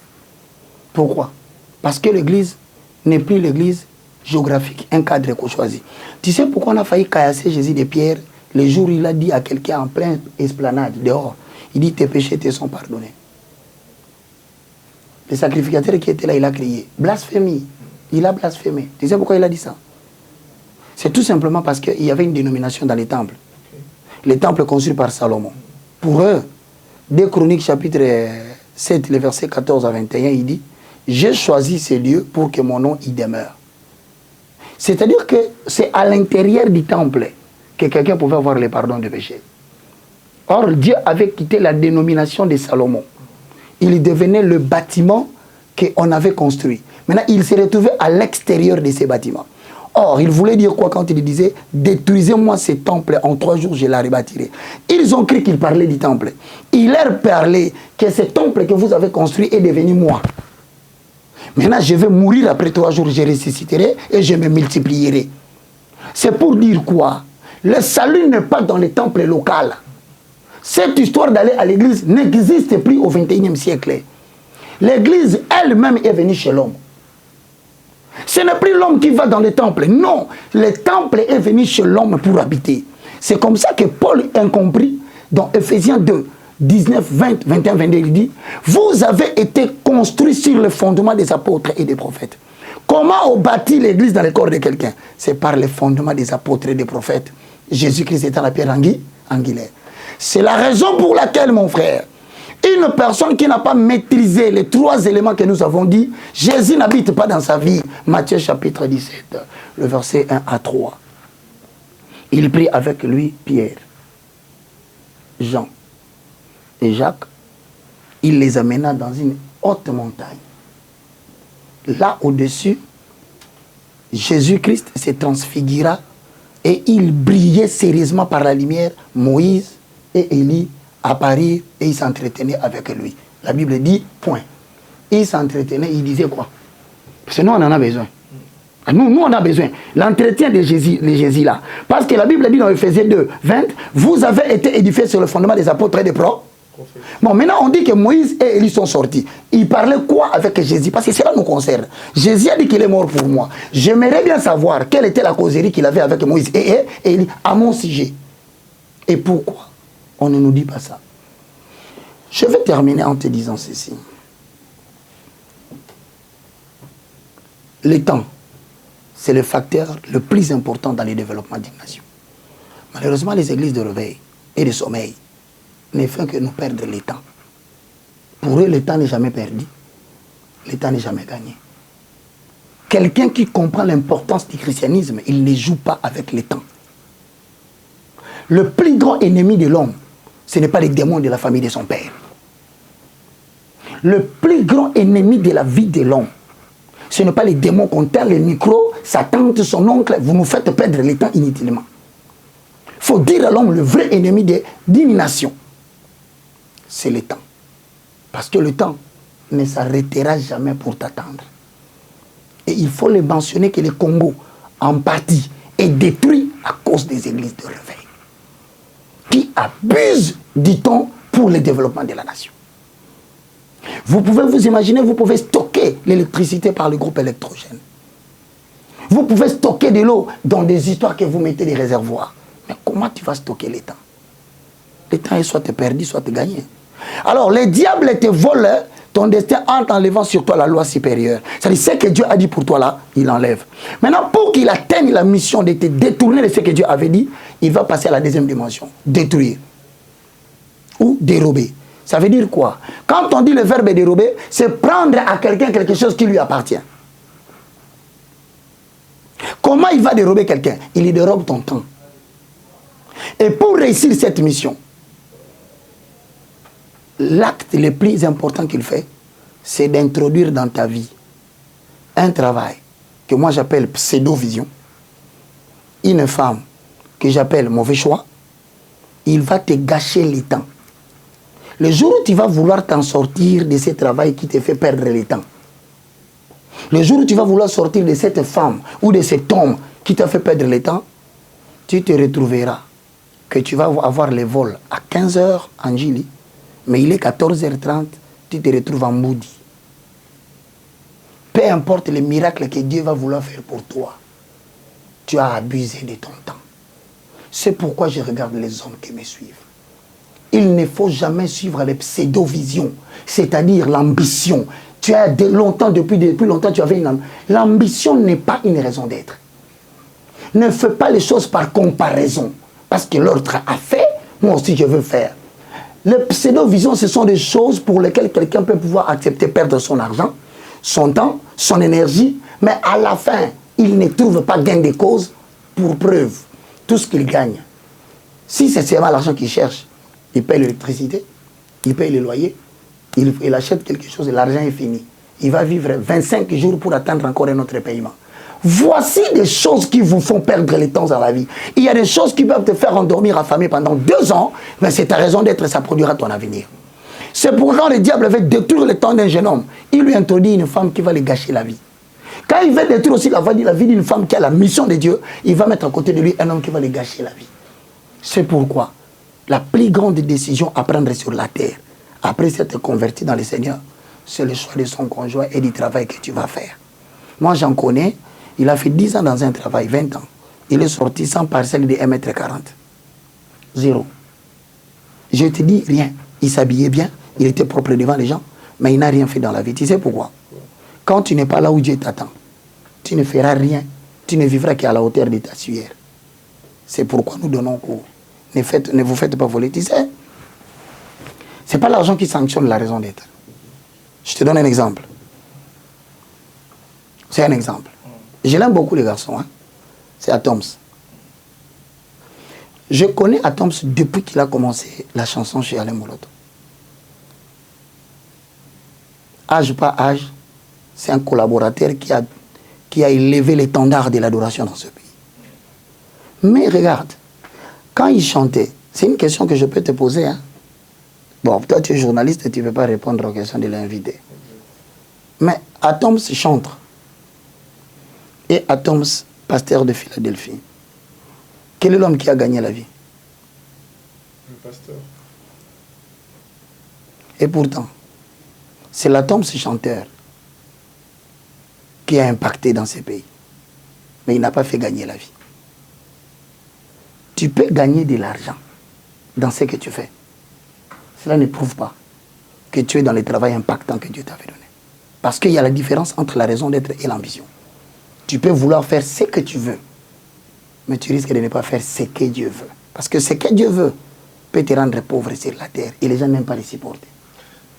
Pourquoi? Parce que l'église n'est plus l'église géographique, un cadre qu'on choisit. Tu sais pourquoi on a failli caillasser Jésus de Pierre le jour où il a dit à quelqu'un en pleine esplanade, dehors, il dit tes péchés te sont pardonnés. Le sacrificateur qui était là, il a crié blasphémie. Il a blasphémé. Tu sais pourquoi il a dit ça? C'est tout simplement parce qu'il y avait une dénomination dans les temples. Les temples construits par Salomon. Pour eux, 2 Chroniques chapitre 7, les versets 14 à 21, il dit j'ai choisi ces lieux pour que mon nom y demeure. C'est-à-dire que c'est à l'intérieur du temple que quelqu'un pouvait avoir le pardon de péché. Or, Dieu avait quitté la dénomination de Salomon. Il devenait le bâtiment qu'on avait construit. Maintenant, il s'est retrouvé à l'extérieur de ces bâtiments. Or, il voulait dire quoi quand il disait « Détruisez-moi ces temples, en 3 jours je la rebâtirai ». Ils ont cru qu'il parlait du temple. Il leur parlait que ce temple que vous avez construit est devenu moi. Maintenant, je vais mourir après 3 jours, je ressusciterai et je me multiplierai. C'est pour dire quoi? Le salut n'est pas dans les temples locaux. Cette histoire d'aller à l'église n'existe plus au XXIe siècle. L'église elle-même est venue chez l'homme. Ce n'est plus l'homme qui va dans les temples. Non, le temple est venu chez l'homme pour habiter. C'est comme ça que Paul incompris dans Ephésiens 2, 19, 20, 21, 22, il dit « Vous avez été construits sur le fondement des apôtres et des prophètes. » Comment on bâtit l'église dans le corps de quelqu'un? C'est par le fondement des apôtres et des prophètes. Jésus-Christ étant la pierre angulaire. C'est la raison pour laquelle, mon frère, une personne qui n'a pas maîtrisé les 3 éléments que nous avons dit, Jésus n'habite pas dans sa vie. Matthieu chapitre 17, le verset 1 à 3. Il prit avec lui Pierre, Jean et Jacques. Il les amena dans une haute montagne. Là au-dessus, Jésus-Christ se transfigura et il brillait sérieusement par la lumière. Moïse et Élie apparurent et ils s'entretenaient avec lui. La Bible dit, point. Ils s'entretenaient, ils disaient quoi? Parce que nous, on en a besoin. Nous, on a besoin. L'entretien de Jésus là. Parce que la Bible dit dans Ephésiens 2, 20, vous avez été édifiés sur le fondement des apôtres et des prophètes. Bon, maintenant on dit que Moïse et Élie sont sortis. Ils parlaient quoi avec Jésus? Parce que cela nous concerne. Jésus a dit qu'il est mort pour moi. J'aimerais bien savoir quelle était la causerie qu'il avait avec Moïse et Élie à mon sujet. Et pourquoi on ne nous dit pas ça? Je vais terminer en te disant ceci. Le temps, c'est le facteur le plus important dans le développement d'une nation. Malheureusement, les églises de réveil et de sommeil ne font que nous perdre le temps. Pour eux, le temps n'est jamais perdu. Le temps n'est jamais gagné. Quelqu'un qui comprend l'importance du christianisme, il ne joue pas avec le temps. Le plus grand ennemi de l'homme, ce n'est pas les démons de la famille de son père. Le plus grand ennemi de la vie de l'homme, ce n'est pas les démons qu'on tient le micro, sa tante, son oncle, vous nous faites perdre le temps inutilement. Il faut dire à l'homme le vrai ennemi d'une nation. C'est le temps. Parce que le temps ne s'arrêtera jamais pour t'attendre. Et il faut le mentionner que le Congo, en partie, est détruit à cause des églises de réveil, qui abusent du temps pour le développement de la nation. Vous pouvez vous imaginer, vous pouvez stocker l'électricité par le groupe électrogène. Vous pouvez stocker de l'eau dans des histoires que vous mettez des réservoirs. Mais comment tu vas stocker le temps? Le temps est soit perdu, soit gagné. Alors, le diable te vole ton destin en t'enlevant sur toi la loi supérieure. C'est-à-dire, ce que Dieu a dit pour toi là, il enlève. Maintenant, pour qu'il atteigne la mission de te détourner de ce que Dieu avait dit, il va passer à la deuxième dimension. Détruire. Ou dérober. Ça veut dire quoi? Quand on dit le verbe dérober, c'est prendre à quelqu'un quelque chose qui lui appartient. Comment il va dérober quelqu'un? Il lui dérobe ton temps. Et pour réussir cette mission, l'acte le plus important qu'il fait, c'est d'introduire dans ta vie un travail que moi j'appelle pseudo-vision, une femme que j'appelle mauvais choix. Il va te gâcher le temps. Le jour où tu vas vouloir t'en sortir de ce travail qui te fait perdre le temps, le jour où tu vas vouloir sortir de cette femme ou de cet homme qui t'a fait perdre le temps, tu te retrouveras que tu vas avoir le vol à 15h en Gili, mais il est 14h30, tu te retrouves en Moudi. Peu importe le miracle que Dieu va vouloir faire pour toi, tu as abusé de ton temps. C'est pourquoi je regarde les hommes qui me suivent. Il ne faut jamais suivre les pseudo-visions, c'est-à-dire l'ambition. Tu as depuis longtemps, tu avais une ambition. L'ambition n'est pas une raison d'être. Ne fais pas les choses par comparaison. Parce que l'autre a fait, moi aussi je veux faire. Les pseudo-visions, ce sont des choses pour lesquelles quelqu'un peut pouvoir accepter perdre son argent, son temps, son énergie, mais à la fin, il ne trouve pas gain de cause. Pour preuve, tout ce qu'il gagne. Si c'est seulement l'argent qu'il cherche, il paye l'électricité, il paye le loyer, il achète quelque chose et l'argent est fini. Il va vivre 25 jours pour attendre encore un autre paiement. Voici des choses qui vous font perdre le temps dans la vie. Il y a des choses qui peuvent te faire endormir affamé pendant 2 ans, mais c'est ta raison d'être, ça produira ton avenir. C'est pourquoi le diable veut détruire le temps d'un jeune homme. Il lui introduit une femme qui va lui gâcher la vie. Quand il veut détruire aussi la vie d'une femme qui a la mission de Dieu, il va mettre à côté de lui un homme qui va lui gâcher la vie. C'est pourquoi la plus grande décision à prendre sur la terre, après s'être converti dans le Seigneur, c'est le choix de son conjoint et du travail que tu vas faire. Moi, j'en connais, il a fait 10 ans dans un travail, 20 ans. Il est sorti sans parcelle de 1,40 m. 0. Je te dis rien. Il s'habillait bien, il était propre devant les gens, mais il n'a rien fait dans la vie. Tu sais pourquoi? Quand tu n'es pas là où Dieu t'attend, tu ne feras rien. Tu ne vivras qu'à la hauteur de ta sueur. C'est pourquoi nous donnons cours. Ne vous faites pas voler. Tu sais, ce n'est pas l'argent qui sanctionne la raison d'être. Je te donne un exemple. C'est un exemple. Je l'aime beaucoup les garçons. Hein? C'est Atoms. Je connais Atoms depuis qu'il a commencé la chanson chez Alain Moloto. Âge pas âge, c'est un collaborateur qui a élevé l'étendard de l'adoration dans ce pays. Mais regarde, quand il chantait, c'est une question que je peux te poser. Hein? Bon, toi tu es journaliste et tu ne peux pas répondre aux questions de l'invité. Mais Atoms chante. Et Atoms, pasteur de Philadelphie. Quel est l'homme qui a gagné la vie? Le pasteur. Et pourtant, c'est l'Atoms chanteur qui a impacté dans ces pays. Mais il n'a pas fait gagner la vie. Tu peux gagner de l'argent dans ce que tu fais. Cela ne prouve pas que tu es dans le travail impactant que Dieu t'avait donné. Parce qu'il y a la différence entre la raison d'être et l'ambition. Tu peux vouloir faire ce que tu veux, mais tu risques de ne pas faire ce que Dieu veut. Parce que ce que Dieu veut peut te rendre pauvre sur la terre et les gens n'aiment pas les supporter.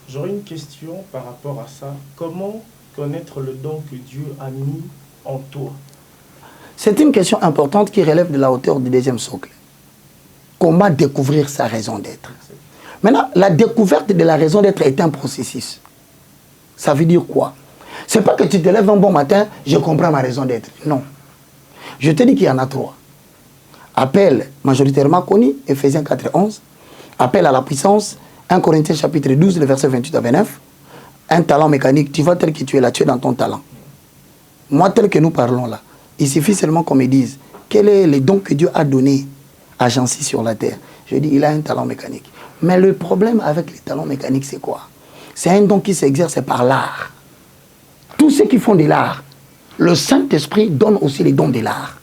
J'aurais une question par rapport à ça. Comment connaître le don que Dieu a mis en toi? C'est une question importante qui relève de la hauteur du deuxième socle. Comment découvrir sa raison d'être? Maintenant, la découverte de la raison d'être est un processus. Ça veut dire quoi? C'est pas que tu te lèves un bon matin, je comprends ma raison d'être. Non. Je te dis qu'il y en a 3. Appel majoritairement connu, Ephésiens 4:11. Appel à la puissance, 1 Corinthiens chapitre 12, le verset 28 à 29. Un talent mécanique, tu vois tel que tu es là, tu es dans ton talent. Moi, tel que nous parlons là, il suffit seulement qu'on me dise quel est le don que Dieu a donné à Jancy sur la terre. Je dis, il a un talent mécanique. Mais le problème avec les talents mécaniques, c'est quoi? C'est un don qui s'exerce par l'art. Tous ceux qui font de l'art, le Saint-Esprit donne aussi les dons de l'art.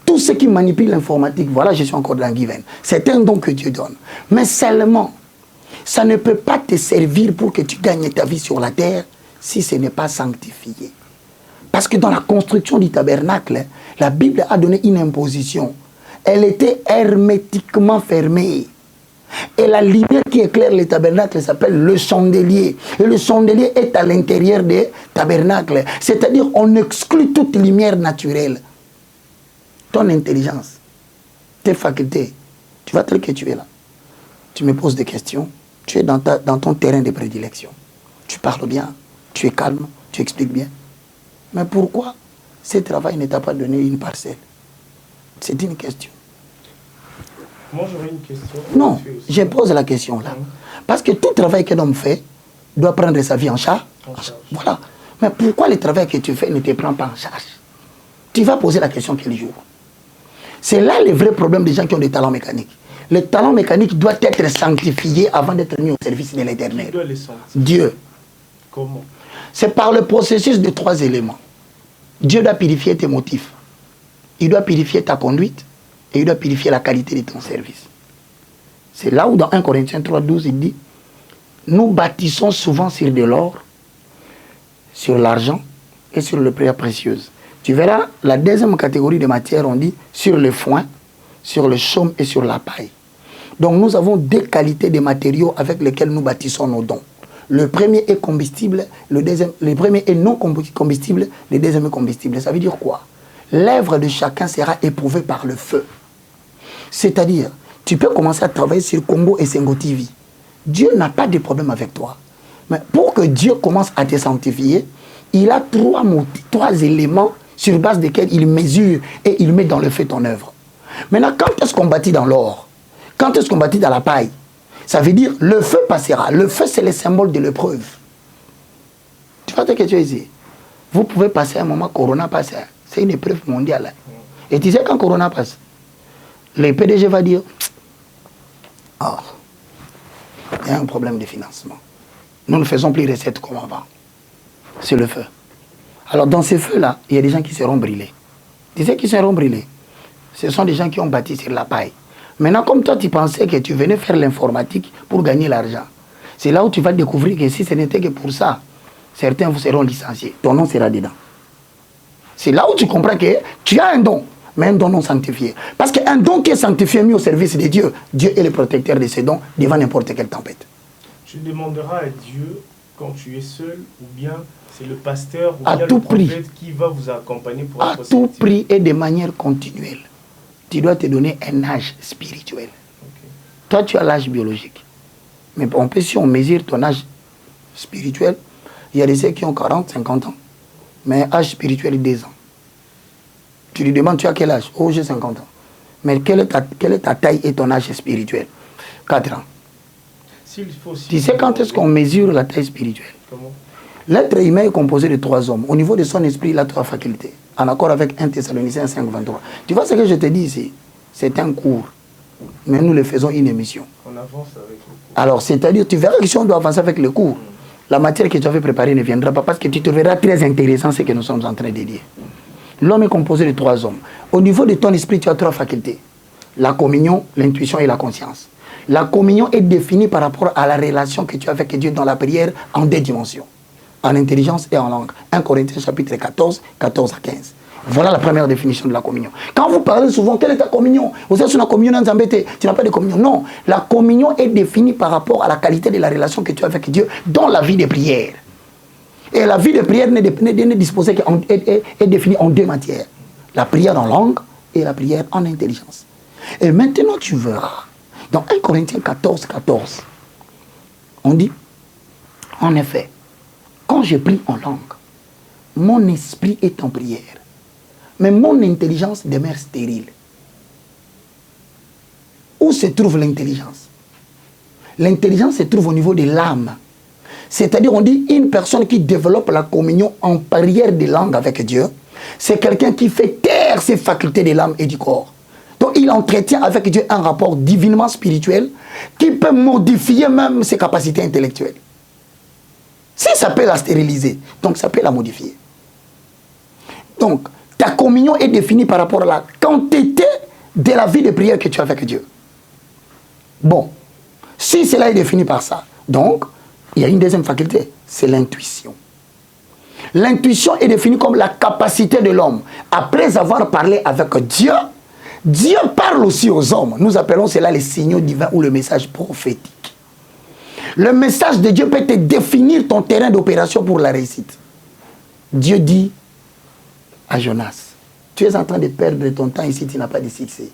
Tous ceux qui manipulent l'informatique, voilà, je suis encore dans Given. C'est un don que Dieu donne. Mais seulement, ça ne peut pas te servir pour que tu gagnes ta vie sur la terre si ce n'est pas sanctifié. Parce que dans la construction du tabernacle, la Bible a donné une imposition. Elle était hermétiquement fermée. Et la lumière qui éclaire le tabernacle s'appelle le chandelier. Et le chandelier est à l'intérieur des tabernacles. C'est-à-dire on exclut toute lumière naturelle. Ton intelligence, tes facultés, tu vois tel que tu es là. Tu me poses des questions, tu es dans ton terrain de prédilection. Tu parles bien, tu es calme, tu expliques bien. Mais pourquoi ce travail ne t'a pas donné une parcelle? C'est une question. Moi, j'aurais une question. Non, je pose la question là. Parce que tout travail qu'un homme fait doit prendre sa vie en charge. Voilà. Mais pourquoi le travail que tu fais ne te prend pas en charge? Tu vas poser la question quel jour? C'est là le vrai problème des gens qui ont des talents mécaniques. Le talent mécanique doit être sanctifié avant d'être mis au service de l'Éternel. Qui doit les sanctifier? Dieu. Comment? C'est par le processus de 3 éléments. Dieu doit purifier tes motifs. Il doit purifier ta conduite. Et il doit purifier la qualité de ton service. C'est là où dans 1 Corinthiens 3:12 il dit, nous bâtissons souvent sur de l'or, sur l'argent et sur le pierre précieuse. Tu verras, la deuxième catégorie de matière, on dit sur le foin, sur le chaume et sur la paille. Donc nous avons 2 qualités de matériaux avec lesquels nous bâtissons nos dons. Le premier est combustible, le premier est non combustible, le deuxième est combustible. Ça veut dire quoi? L'œuvre de chacun sera éprouvée par le feu. C'est-à-dire, tu peux commencer à travailler sur Congo et Sengo TV. Dieu n'a pas de problème avec toi. Mais pour que Dieu commence à te sanctifier, il a 3 éléments sur base desquels il mesure et il met dans le fait ton œuvre. Maintenant, quand est-ce qu'on bâtit dans l'or? Quand est-ce qu'on bâtit dans la paille? Ça veut dire, le feu passera. Le feu, c'est le symbole de l'épreuve. Tu vois ce que tu as ici? Vous pouvez passer un moment, Corona passe. C'est une épreuve mondiale. Et tu sais, quand Corona passe, le PDG va dire, oh, il y a un problème de financement. Nous ne faisons plus recettes comme avant. C'est le feu. Alors, dans ces feux-là, il y a des gens qui seront brûlés. Tu sais qui seront brûlés? Ce sont des gens qui ont bâti sur la paille. Maintenant, comme toi, tu pensais que tu venais faire l'informatique pour gagner l'argent, c'est là où tu vas découvrir que si ce n'était que pour ça, certains vous seront licenciés. Ton nom sera dedans. C'est là où tu comprends que tu as un don, mais un don non sanctifié. Parce qu'un don qui est sanctifié, mis au service de Dieu, Dieu est le protecteur de ses dons devant n'importe quelle tempête. Tu demanderas à Dieu quand tu es seul, ou bien c'est le pasteur, ou à bien tout le prophète prix, qui va vous accompagner pour à être tout sélectif. prix et de manière continuelle. Tu dois te donner un âge spirituel. Ok. Toi, tu as l'âge biologique. Mais on peut, si on mesure ton âge spirituel, il y a des ceux qui ont 40, 50 ans. Mais âge spirituel, 2 ans. Tu lui demandes, tu as quel âge? Oh, j'ai 50 ans. Mais quelle est ta taille et ton âge spirituel? 4 ans. S'il faut aussi Tu sais quand est-ce qu'on mesure la taille spirituelle? Comment? L'être humain est composé de 3 hommes. Au niveau de son esprit, il a 3 facultés. En accord avec 1 Thessaloniciens 5, 23. Tu vois ce que je te dis ici? C'est un cours. Mais nous le faisons une émission. On avance avec vous. Alors, c'est-à-dire, tu verras que si on doit avancer avec le cours, la matière que tu avais préparée ne viendra pas parce que tu trouveras très intéressant ce que nous sommes en train de dire. L'homme est composé de 3 hommes. Au niveau de ton esprit, tu as 3 facultés. La communion, l'intuition et la conscience. La communion est définie par rapport à la relation que tu as avec Dieu dans la prière en 2 dimensions. En intelligence et en langue. 1 Corinthiens chapitre 14, 14 à 15. Voilà la première définition de la communion. Quand vous parlez souvent, quelle est ta communion? Vous êtes sur la communion dans Zambété, tu n'as pas de communion. Non, la communion est définie par rapport à la qualité de la relation que tu as avec Dieu dans la vie de prière. Et la vie de prière n'est disposée est définie en 2 matières. La prière en langue et la prière en intelligence. Et maintenant tu verras, dans 1 Corinthiens 14, 14, on dit, en effet, quand je prie en langue, mon esprit est en prière, mais mon intelligence demeure stérile. Où se trouve l'intelligence? L'intelligence se trouve au niveau de l'âme. C'est-à-dire, on dit, une personne qui développe la communion en prière de langue avec Dieu, c'est quelqu'un qui fait taire ses facultés de l'âme et du corps. Donc, il entretient avec Dieu un rapport divinement spirituel qui peut modifier même ses capacités intellectuelles. Si ça peut la stériliser, donc ça peut la modifier. Donc, ta communion est définie par rapport à la quantité de la vie de prière que tu as avec Dieu. Bon, si cela est défini par ça, donc, il y a une deuxième faculté, c'est l'intuition. L'intuition est définie comme la capacité de l'homme. Après avoir parlé avec Dieu, Dieu parle aussi aux hommes. Nous appelons cela les signaux divins ou le message prophétique. Le message de Dieu peut te définir ton terrain d'opération pour la réussite. Dieu dit à Jonas, tu es en train de perdre ton temps ici, tu n'as pas de succès.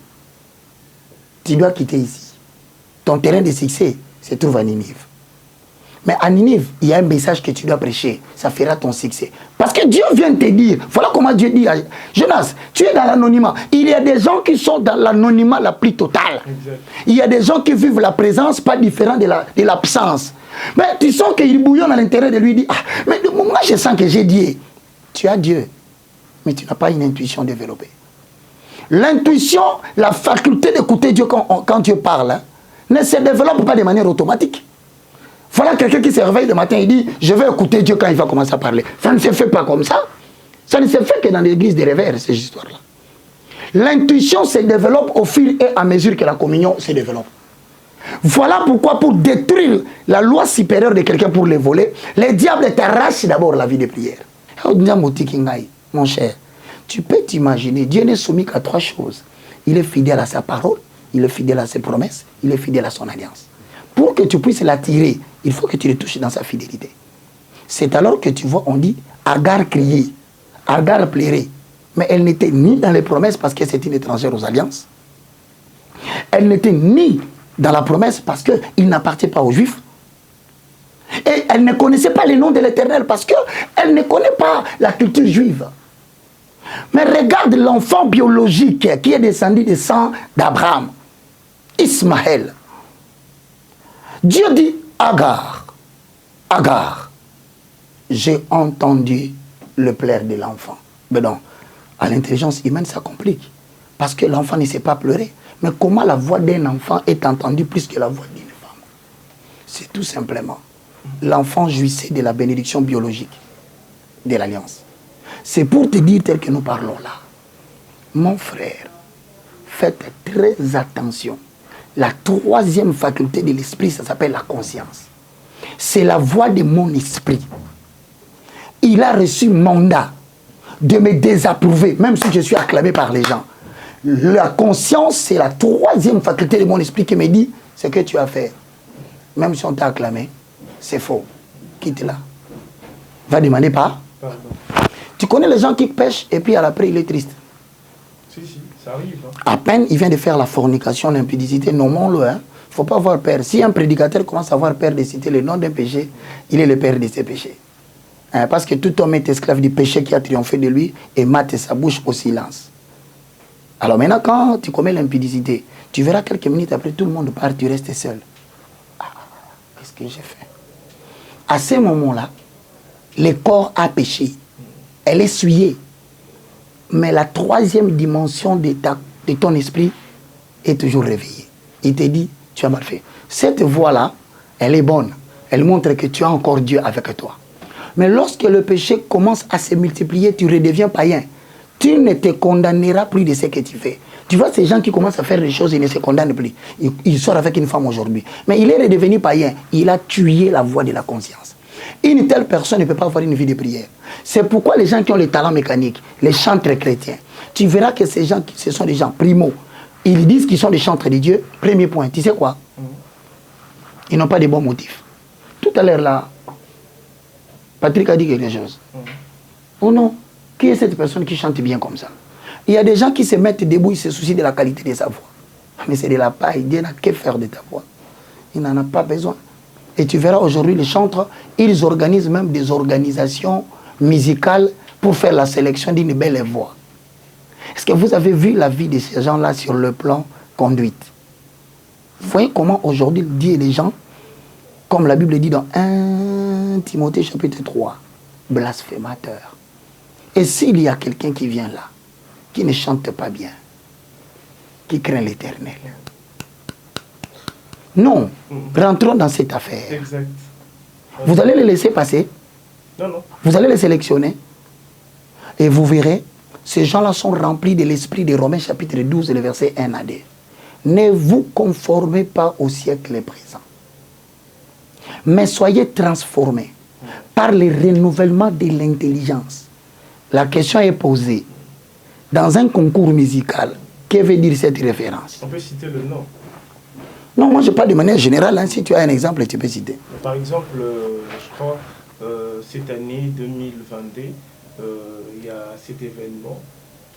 Tu dois quitter ici. Ton terrain de succès se trouve à Ninive. Mais à Ninive, il y a un message que tu dois prêcher. Ça fera ton succès. Parce que Dieu vient te dire, voilà comment Dieu dit à Jonas, tu es dans l'anonymat. Il y a des gens qui sont dans l'anonymat la plus totale. Exact. Il y a des gens qui vivent la présence pas différente de l'absence. Mais tu sens qu'il bouillonne à l'intérieur de lui, dit, ah, mais moi je sens que j'ai Dieu. Tu as Dieu, mais tu n'as pas une intuition développée. L'intuition, la faculté d'écouter Dieu quand Dieu parle, hein, ne se développe pas de manière automatique. Voilà quelqu'un qui se réveille le matin et dit, je vais écouter Dieu quand il va commencer à parler. Ça ne se fait pas comme ça. Ça ne se fait que dans l'église des rêveurs, ces histoires-là. L'intuition se développe au fil et à mesure que la communion se développe. Voilà pourquoi, pour détruire la loi supérieure de quelqu'un pour les voler, les diables t'arrachent d'abord la vie de prière. Mon cher, tu peux t'imaginer, Dieu n'est soumis qu'à 3 choses. Il est fidèle à sa parole, il est fidèle à ses promesses, il est fidèle à son alliance. Pour que tu puisses l'attirer, il faut que tu le touches dans sa fidélité. C'est alors que tu vois, on dit, Agar criait, Agar plairait. Mais elle n'était ni dans les promesses parce que c'est une étrangère aux alliances. Elle n'était ni dans la promesse parce qu'il n'appartient pas aux Juifs. Et elle ne connaissait pas le nom de l'Éternel parce qu'elle ne connaît pas la culture juive. Mais regarde l'enfant biologique qui est descendu du sang d'Abraham, Ismaël. Dieu dit, Agar, Agar, j'ai entendu le pleur de l'enfant. Mais non, à l'intelligence humaine, ça complique. Parce que l'enfant ne sait pas pleurer. Mais comment la voix d'un enfant est entendue plus que la voix d'une femme? C'est tout simplement, l'enfant jouissait de la bénédiction biologique de l'alliance. C'est pour te dire tel que nous parlons là. Mon frère, faites très attention. La troisième faculté de l'esprit, ça s'appelle la conscience. C'est la voix de mon esprit. Il a reçu mandat de me désapprouver, même si je suis acclamé par les gens. La conscience, c'est la troisième faculté de mon esprit qui me dit ce que tu as fait. Même si on t'a acclamé, c'est faux. Quitte-la. Va demander pas. Pardon. Tu connais les gens qui pêchent et puis à l'après, il est triste. Si, ça arrive. Hein. À peine il vient de faire la fornication, l'impudicité, nommons-le. Il ne faut pas avoir peur. Si un prédicateur commence à avoir peur de citer le nom d'un péché, il est le père de ses péchés. Parce que tout homme est esclave du péché qui a triomphé de lui et mate sa bouche au silence. Alors maintenant, quand tu commets l'impudicité, tu verras quelques minutes après, tout le monde part, tu restes seul. Ah, qu'est-ce que j'ai fait? À ce moment-là, le corps a péché. Elle est souillée. Mais la troisième dimension de ton esprit est toujours réveillée. Il te dit, tu as mal fait. Cette voix-là, elle est bonne. Elle montre que tu as encore Dieu avec toi. Mais lorsque le péché commence à se multiplier, tu redeviens païen. Tu ne te condamneras plus de ce que tu fais. Tu vois, ces gens qui commencent à faire des choses, ils ne se condamnent plus. Il sort avec une femme aujourd'hui. Mais il est redevenu païen. Il a tué la voix de la conscience. Une telle personne ne peut pas avoir une vie de prière. C'est pourquoi les gens qui ont les talents mécaniques, les chantres chrétiens, tu verras que ces gens, ce sont des gens, primo, ils disent qu'ils sont des chantres de Dieu. Premier point, tu sais quoi? Ils n'ont pas de bons motifs. Tout à l'heure là, Patrick a dit quelque chose. Oh non, qui est cette personne qui chante bien comme ça? Il y a des gens qui se mettent debout, ils se soucient de la qualité de sa voix. Mais c'est de la paille, Dieu n'a que faire de ta voix. Il n'en a pas besoin. Et tu verras aujourd'hui les chantres, ils organisent même des organisations musicales pour faire la sélection d'une belle voix. Est-ce que vous avez vu la vie de ces gens-là sur le plan conduite? Vous voyez comment aujourd'hui Dieu et les gens, comme la Bible dit dans 1 Timothée chapitre 3, blasphémateurs. Et s'il y a quelqu'un qui vient là, qui ne chante pas bien, qui craint l'Éternel, non, rentrons dans cette affaire. Exact. Vous allez les laisser passer. Non, non. Vous allez les sélectionner. Et vous verrez, ces gens-là sont remplis de l'esprit de Romains chapitre 12, le verset 1 à 2. Ne vous conformez pas au siècle présent, mais soyez transformés par le renouvellement de l'intelligence. La question est posée. Dans un concours musical, que veut dire cette référence? On peut citer le nom. Non, moi je parle de manière générale. Hein. Si tu as un exemple, tu peux citer. Par exemple, je crois, cette année 2022, il y a cet événement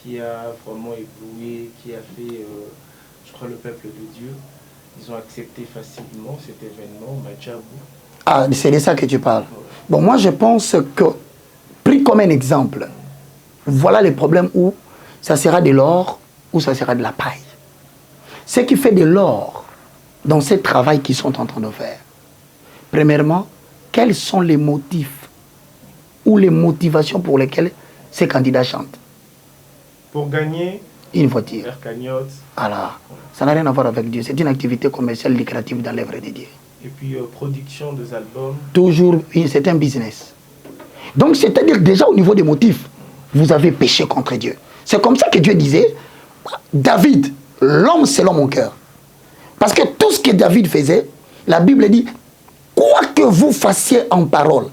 qui a vraiment ébloui, qui a fait, je crois, le peuple de Dieu. Ils ont accepté facilement cet événement, Madjabou. Ah, c'est de ça que tu parles. Bon, moi je pense que, pris comme un exemple, voilà les problèmes où ça sera de l'or ou ça sera de la paille. Ce qui fait de l'or dans ce travail qu'ils sont en train de faire. Premièrement, quels sont les motifs ou les motivations pour lesquelles ces candidats chantent? Pour gagner une voiture. Air Cagnotte. Alors, ça n'a rien à voir avec Dieu. C'est une activité commerciale lucrative dans l'œuvre de Dieu. Et puis, production des albums. Toujours, c'est un business. Donc, c'est-à-dire déjà au niveau des motifs, vous avez péché contre Dieu. C'est comme ça que Dieu disait, David, l'homme selon mon cœur. Parce que tout ce que David faisait, la Bible dit, quoi que vous fassiez en parole,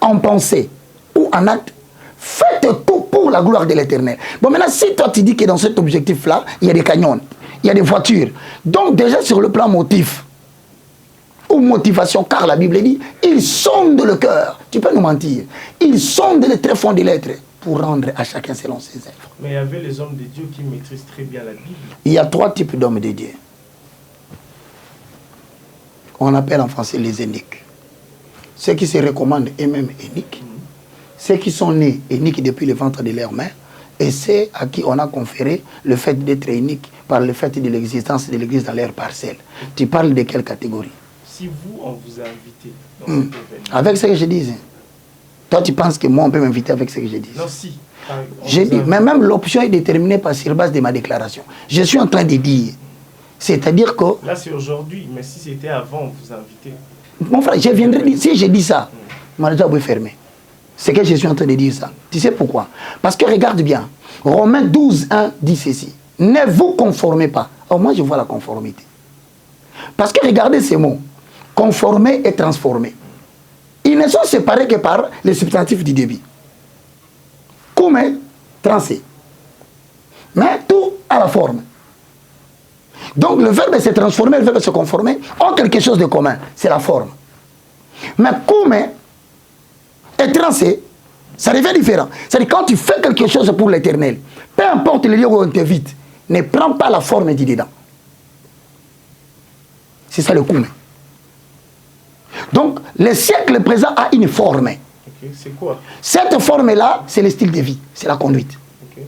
en pensée ou en acte, faites tout pour la gloire de l'Éternel. Bon, maintenant, si toi tu dis que dans cet objectif-là, il y a des camions, il y a des voitures. Donc déjà sur le plan motif ou motivation, car la Bible dit, ils sondent le cœur. Tu peux nous mentir. Ils sondent les tréfonds des lettres pour rendre à chacun selon ses œuvres. Mais il y avait les hommes de Dieu qui maîtrisent très bien la Bible. Il y a 3 types d'hommes de Dieu. On appelle en français les éniques. Ceux qui se recommandent eux-mêmes éniques. Ceux qui sont nés éniques depuis le ventre de leur mère. Et c'est à qui on a conféré le fait d'être unique par le fait de l'existence de l'Église dans l'air parcelle. Tu parles de quelle catégorie? Si vous, on vous a invité dans cet événement. Avec ce que je dis. Toi, tu penses que moi, on peut m'inviter avec ce que je dis? Non, si. J'ai dit, mais même l'option est déterminée par sur base de ma déclaration. Je suis en train de dire. C'est-à-dire que... Là, c'est aujourd'hui, mais si c'était avant, on vous a invité. Mon frère, je viendrai dire, si je dis ça, mon déjà vous fermer. C'est que je suis en train de dire ça. Tu sais pourquoi? Parce que regarde bien, Romains 12, 1 dit ceci. Ne vous conformez pas. Alors moi, je vois la conformité. Parce que regardez ces mots. Conformer et transformer. Ils ne sont séparés que par les substantifs du début. Comme, transer. Mais tout à la forme. Donc le verbe se transformer, le verbe se conformer ont quelque chose de commun. C'est la forme. Mais comme et transer, ça devient différent. C'est-à-dire quand tu fais quelque chose pour l'éternel, peu importe le lieu où on t'invite, ne prends pas la forme du dedans. C'est ça le coup. Donc, le siècle présent a une forme. Okay. C'est quoi? Cette forme-là, c'est le style de vie, c'est la conduite. Okay.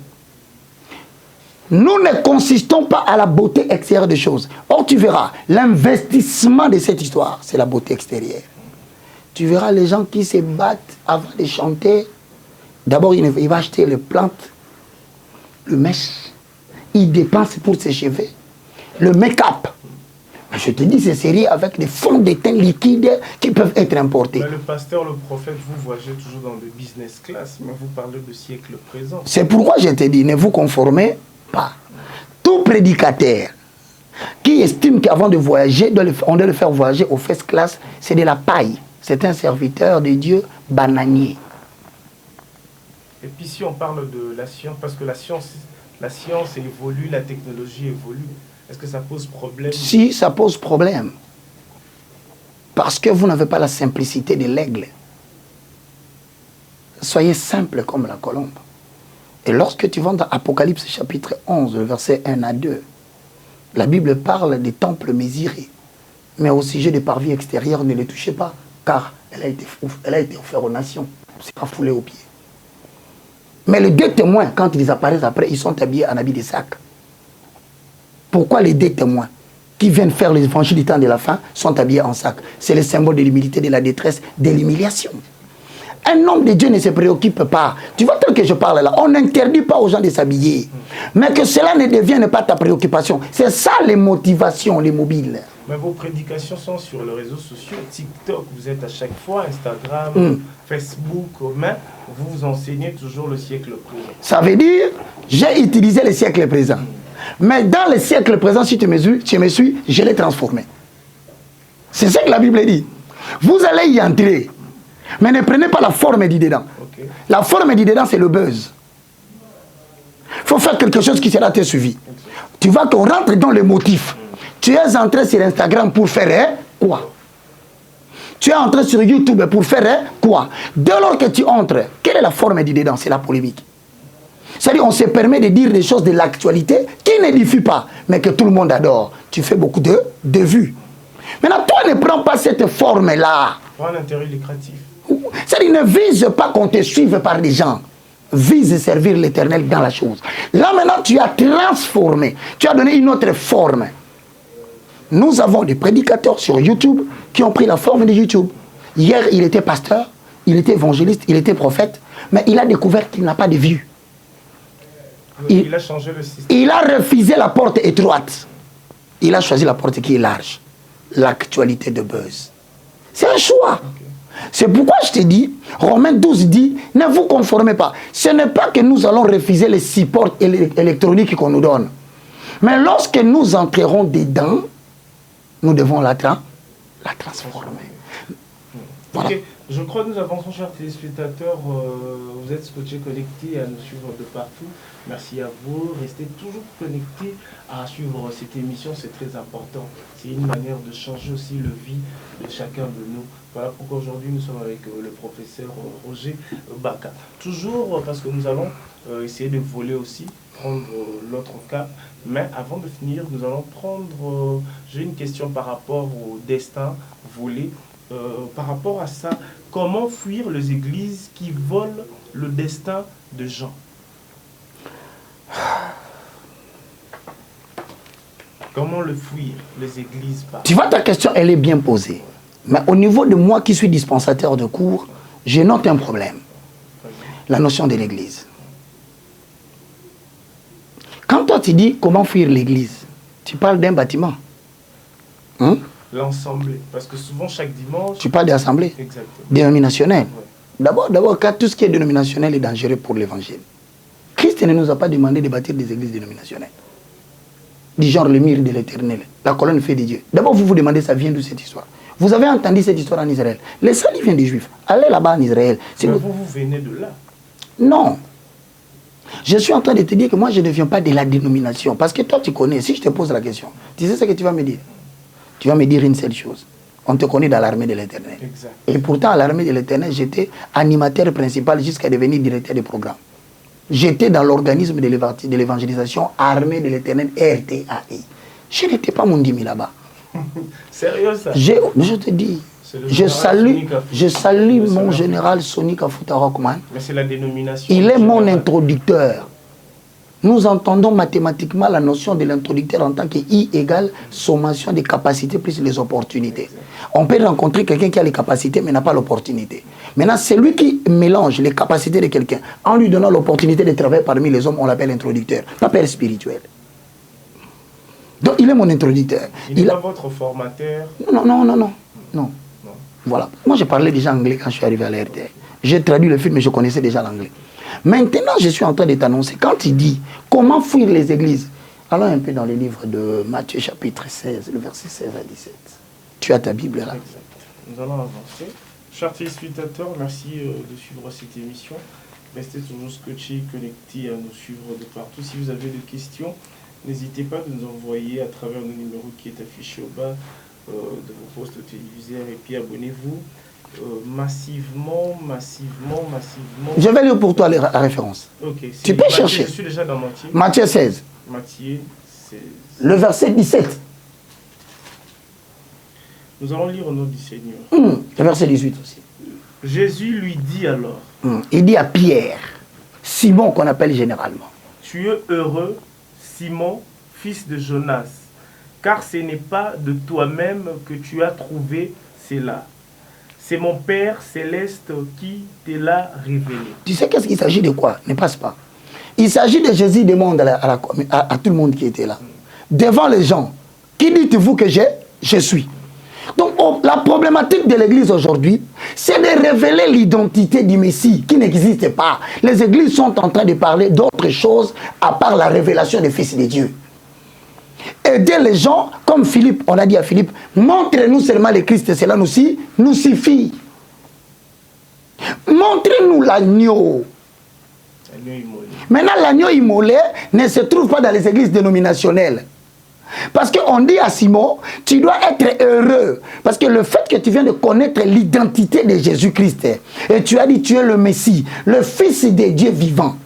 Nous ne consistons pas à la beauté extérieure des choses. Or, tu verras, l'investissement de cette histoire, c'est la beauté extérieure. Tu verras les gens qui se battent avant de chanter. D'abord, il va acheter les plantes, le mèche. Il dépense pour ses cheveux, le make-up. Je te dis, c'est sérieux avec des fonds de teint liquides qui peuvent être importés. Mais le pasteur, le prophète, vous voyagez toujours dans le business class, mais vous parlez de siècle présent. C'est pourquoi je te dis, ne vous conformez pas. Tout prédicateur qui estime qu'avant de voyager, on doit le faire voyager au first class, c'est de la paille. C'est un serviteur de Dieu bananier. Et puis si on parle de la science, parce que la science évolue, la technologie évolue, est-ce que ça pose problème? Si, ça pose problème. Parce que vous n'avez pas la simplicité de l'aigle. Soyez simple comme la colombe. Et lorsque tu vas dans Apocalypse chapitre 11, verset 1 à 2, la Bible parle des temples mesurés. Mais au sujet des parvis extérieurs, ne les touchez pas, car elle a été offerte aux nations. C'est pas foulé aux pieds. Mais les deux témoins, quand ils apparaissent après, ils sont habillés en habit de sac. Pourquoi les deux témoins qui viennent faire l'évangile du temps de la fin sont habillés en sac? C'est le symbole de l'humilité, de la détresse, de l'humiliation. Un homme de Dieu ne se préoccupe pas. Tu vois, tel que je parle là, on n'interdit pas aux gens de s'habiller. Mais que cela ne devienne pas ta préoccupation. C'est ça les motivations, les mobiles. Mais vos prédications sont sur les réseaux sociaux, TikTok, vous êtes à chaque fois, Instagram, Facebook, mais vous enseignez toujours le siècle présent. Ça veut dire, j'ai utilisé le siècle présent. Mais dans le siècle présent, si tu me suis, je l'ai transformé. C'est ce que la Bible dit. Vous allez y entrer, mais ne prenez pas la forme du dedans. Okay. La forme du dedans, c'est le buzz. Il faut faire quelque chose qui sera te suivi. Tu vois qu'on rentre dans le motif. Tu es entré sur Instagram pour faire quoi? Tu es entré sur YouTube pour faire quoi? Dès lors que tu entres, quelle est la forme du dedans? C'est la polémique. C'est-à-dire on se permet de dire des choses de l'actualité qui n'édifient pas, mais que tout le monde adore. Tu fais beaucoup de vues. Maintenant, toi ne prends pas cette forme-là. Pour un intérêt lucratif. C'est-à-dire ne vise pas qu'on te suive par des gens. Vise servir l'Éternel dans la chose. Là maintenant, tu as transformé. Tu as donné une autre forme. Nous avons des prédicateurs sur YouTube qui ont pris la forme de YouTube. Hier, il était pasteur, il était évangéliste, il était prophète, mais il a découvert qu'il n'a pas de vue. Il a changé le système. Il a refusé la porte étroite. Il a choisi la porte qui est large. L'actualité de buzz. C'est un choix. Okay. C'est pourquoi je te dis, Romains 12 dit, ne vous conformez pas. Ce n'est pas que nous allons refuser les supports électroniques qu'on nous donne. Mais lorsque nous entrerons dedans, nous devons la transformer. Voilà. Okay. Je crois que nous avançons, chers téléspectateurs. Vous êtes scotchés, connectés à nous suivre de partout. Merci à vous. Restez toujours connectés à suivre cette émission. C'est très important. C'est une manière de changer aussi le vie de chacun de nous. Voilà pourquoi aujourd'hui nous sommes avec le professeur Roger Baka. Toujours parce que nous allons essayer de voler aussi, prendre l'autre cas. Mais avant de finir, nous allons prendre... j'ai une question par rapport au destin volé. Par rapport à ça, comment fuir les églises qui volent le destin de gens? Comment le fuir, les églises par... Tu vois, ta question, elle est bien posée. Mais au niveau de moi qui suis dispensateur de cours, je note un problème. La notion de l'église. Quand toi tu dis comment fuir l'église, tu parles d'un bâtiment. Hein? L'ensemble. Parce que souvent, chaque dimanche... Tu parles d'assemblée. Exactement. Dénominationnelle. Ouais. D'abord, car tout ce qui est dénominationnel est dangereux pour l'évangile. Christ ne nous a pas demandé de bâtir des églises dénominationnelles. Du genre le mur de l'éternel, la colonne fait de Dieu. D'abord, vous vous demandez, ça vient d'où cette histoire? Vous avez entendu cette histoire en Israël. Le salut vient des Juifs. Allez là-bas en Israël. Mais vous venez de là. Non. Je suis en train de te dire que moi, je ne viens pas de la dénomination. Parce que toi, tu connais. Si je te pose la question, tu sais ce que tu vas me dire? Tu vas me dire une seule chose. On te connaît dans l'armée de l'éternel. Et pourtant, à l'armée de l'éternel, j'étais animateur principal jusqu'à devenir directeur de programme. J'étais dans l'organisme de l'évangélisation armée de l'éternel RTAI. Je n'étais pas Mondimi là-bas. Sérieux ça? Je te dis, je salue mon général Sonny Kafuta Rockman. Mais c'est la dénomination. Il est mon introducteur. Nous entendons mathématiquement la notion de l'introducteur en tant que I égale sommation des capacités plus les opportunités. On peut rencontrer quelqu'un qui a les capacités mais n'a pas l'opportunité. Maintenant, c'est lui qui mélange les capacités de quelqu'un. En lui donnant l'opportunité de travailler parmi les hommes, on l'appelle introducteur, pas père spirituel. Donc, il est mon introducteur. Il n'est pas votre formateur? Non. Voilà. Moi, je parlais déjà anglais quand je suis arrivé à la RTL. J'ai traduit le film, mais je connaissais déjà l'anglais. Maintenant, je suis en train de t'annoncer, quand il dit comment fuir les églises, allons un peu dans le livre de Matthieu chapitre 16, le verset 16 à 17. Tu as ta Bible là. Exact. Nous allons avancer. Chers téléspectateurs, merci de suivre cette émission. Restez toujours scotchés, connectés à nous suivre de partout. Si vous avez des questions, n'hésitez pas de nous envoyer à travers le numéro qui est affiché au bas de vos postes téléviseurs et puis abonnez-vous. Massivement. Je vais lire pour toi la référence. Okay, tu peux Matthieu, chercher. Je suis déjà dans Matthieu. Matthieu 16. Matthieu 16. Le verset 17. Nous allons lire au nom du Seigneur. Le verset 18 aussi. Jésus lui dit alors. Il dit à Pierre, Simon qu'on appelle généralement. Tu es heureux, Simon, fils de Jonas, car ce n'est pas de toi-même que tu as trouvé cela. C'est mon Père céleste qui te l'a révélé. Tu sais qu'est-ce qu'il s'agit de quoi? Ne passe pas. Il s'agit de Jésus demande à tout le monde qui était là. Devant les gens, qui dites-vous que je suis? Donc la problématique de l'église aujourd'hui, c'est de révéler l'identité du Messie qui n'existe pas. Les églises sont en train de parler d'autre chose à part la révélation des fils de Dieu. Aider les gens, comme Philippe, on a dit à Philippe, montrez-nous seulement le Christ, cela nous suffit. Montrez-nous l'agneau. Maintenant, l'agneau immolé ne se trouve pas dans les églises dénominationnelles. Parce qu'on dit à Simon, tu dois être heureux. Parce que le fait que tu viens de connaître l'identité de Jésus-Christ, et tu as dit, tu es le Messie, le Fils de Dieu vivant.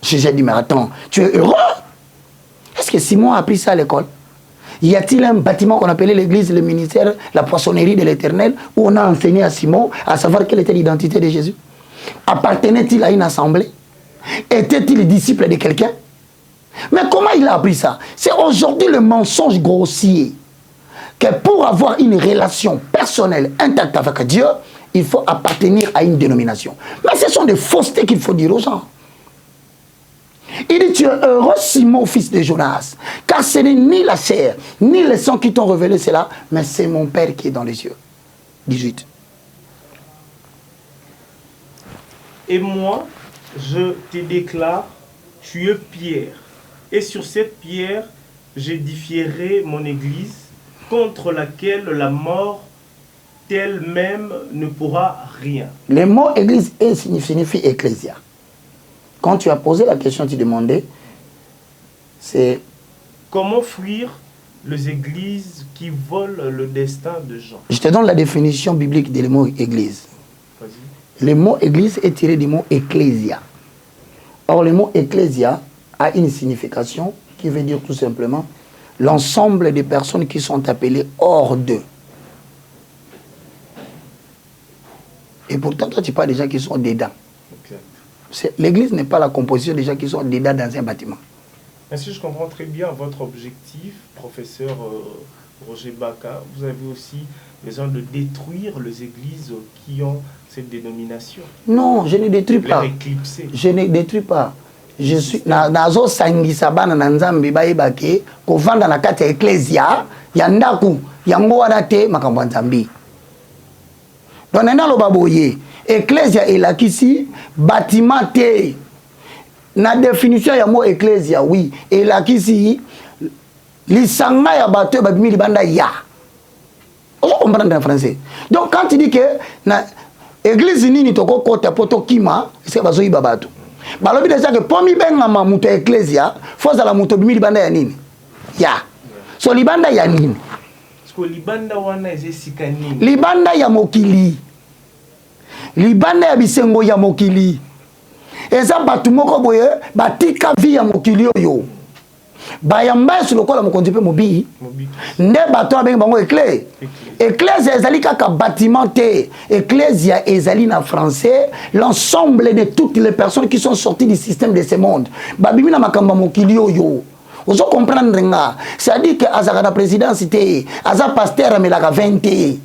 J'ai dit, mais attends, tu es heureux? Est-ce que Simon a appris ça à l'école? Y a-t-il un bâtiment qu'on appelait l'église, le ministère, la poissonnerie de l'Éternel, où on a enseigné à Simon à savoir quelle était l'identité de Jésus? Appartenait-il à une assemblée? Était-il disciple de quelqu'un? Mais comment il a appris ça? C'est aujourd'hui le mensonge grossier que pour avoir une relation personnelle intacte avec Dieu, il faut appartenir à une dénomination. Mais ce sont des faussetés qu'il faut dire aux gens. Il dit, tu es heureux, Simon, fils de Jonas, car ce n'est ni la chair, ni le sang qui t'ont révélé cela, mais c'est mon Père qui est dans les cieux. 18. Et moi, je te déclare, tu es Pierre, et sur cette pierre, j'édifierai mon église, contre laquelle la mort elle-même ne pourra rien. Le mot église signifie ecclésia. Quand tu as posé la question, tu demandais, c'est... Comment fuir les églises qui volent le destin de Jean? Je te donne la définition biblique du mot église. Vas-y. Le mot église est tiré du mot ecclésia. Or, le mot ecclésia a une signification qui veut dire tout simplement l'ensemble des personnes qui sont appelées hors d'eux. Et pourtant, toi, tu parles des gens qui sont dedans. L'église n'est pas la composition des gens qui sont dedans dans un bâtiment. Mais si je comprends très bien votre objectif, professeur Roger Baka, vous avez aussi besoin de détruire les églises qui ont cette dénomination. Non, je ne détruis pas. Les éclipser. Je ne détruis pas. Je suis nazo sangisa bana na nzambe bayebake ko vanda na kati ya ecclesia ya ndaku yango wana te makambo nzambi. Donc nana lo baboye ecclesia elakisi bâtiment te. Na définition ya mot ecclesia oui, elakisi lisanga ya bato babimi libanda ya. On comprend en français. Donc quand tu dis que na église nini toko kota poto kima, c'est bazo ibabatu. Balobi déjà que pomi benga ma muto ecclesia, foza la muto bimi libanda ya nini? Ya. So libanda ya nini? Parce que libanda wana ezesika nini? Libanda ya mokili. Libanda ya bisengo ya mokili. Eza batu moko boye batika vi ya mokili oyo. Bayamba sur le col mokonzi pe mobi. Nde bato abenga bango éclair. Ecclésia ezali kaka bâtiment te. Ecclésia ezali na français l'ensemble de toutes les personnes qui sont sorties du système de ce monde. Babimi na makamba mokili oyo. Ozo comprendre nga. C'est-à-dire que azaka na présidence te, aza pasteur amelaka 20 te.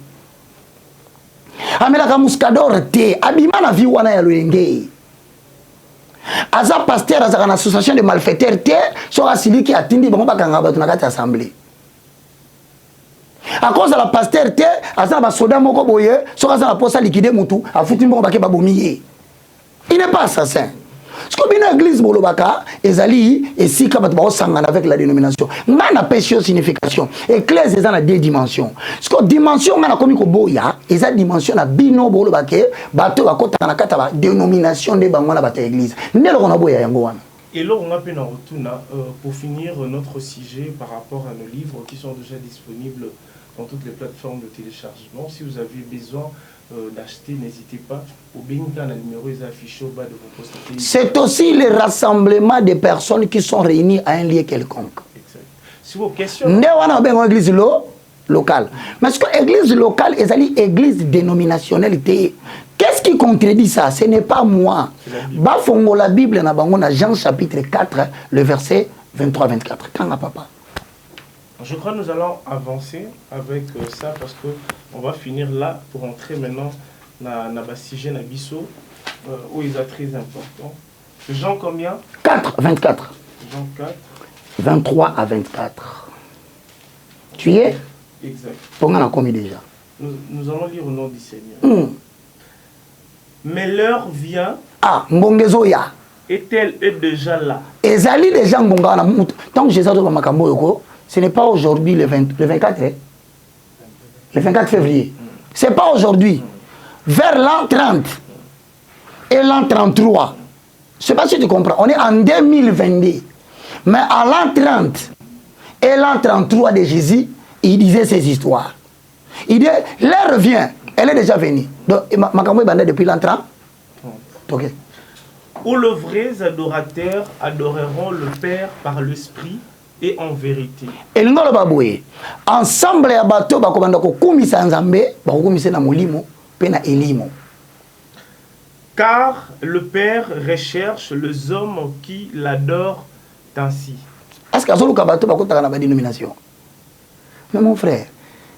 Amelaka muscador te, abima na vie wana ya loenge. Aza pasteur azaka na association de malfaiteurs te, soka siliki atindi bango bakanga batu na kati assemblée. À cause de la pasteur te, aza ba soda moko boye, soka za na posa liquider mutu, afuti mboko bake babomiye. Il n'est pas assassin. Ce que bien l'église bolobaka, ezali et si kabat ba sangana avec la dénomination. Ngana pêche signification. Église ezana deux dimensions. Ce que dimension ngana komi ko boya, eza dimension na bino bolobake, bato bakota na kata ba dénomination de bango na bata église. Ndelo kona boya yango wana. Et là, on a peine en retour pour finir notre sujet par rapport à nos livres qui sont déjà disponibles dans toutes les plateformes de téléchargement. Si vous avez besoin d'acheter, n'hésitez pas. Au Bénica, le numéro est affiché au bas de vos postes. C'est aussi le rassemblement des personnes qui sont réunies à un lieu quelconque. Exact. Si vos questions... Nous avons une église locale. Mais ce que l'église locale est une église dénominationnelle. Qu'est-ce qui contredit ça? Ce n'est pas moi. Bafongo la Bible, dans Jean chapitre 4, le verset 23-24. Quand papa? Je crois que nous allons avancer avec ça parce qu'on va finir là pour entrer maintenant dans le sujet de Bisso où il est très important. Jean combien? 4, 24. Jean 4. 23 à 24. Tu y es? Exact. On a commis déjà. Nous allons lire au nom du Seigneur. Mais l'heure vient. Ah, Mbongezoya. Est-elle déjà là? Ezali déjà Mbonga na mutu. Tant que Jésus a makambo yoko. Ce n'est pas aujourd'hui le 24, hein? Le 24 février. Ce n'est pas aujourd'hui. Vers l'an 30 et l'an 33. Je ne sais pas si tu comprends. On est en 2022. Mais à l'an 30 et l'an 33 de Jésus, il disait ces histoires. Il dit, l'heure vient. Elle est déjà venue. Donc, Makambo est bandé depuis l'an 30. Ok. Où les vrais adorateurs adoreront le Père par l'Esprit et en vérité. Et nous ensemble ya bato bakomanda ko kumisa nzambe ba kumisa na molimo pe na elimo. Car le Père recherche les hommes qui l'adorent ainsi. Est-ce que azoluka bato bakotaka na ba dénomination? Mais mon frère,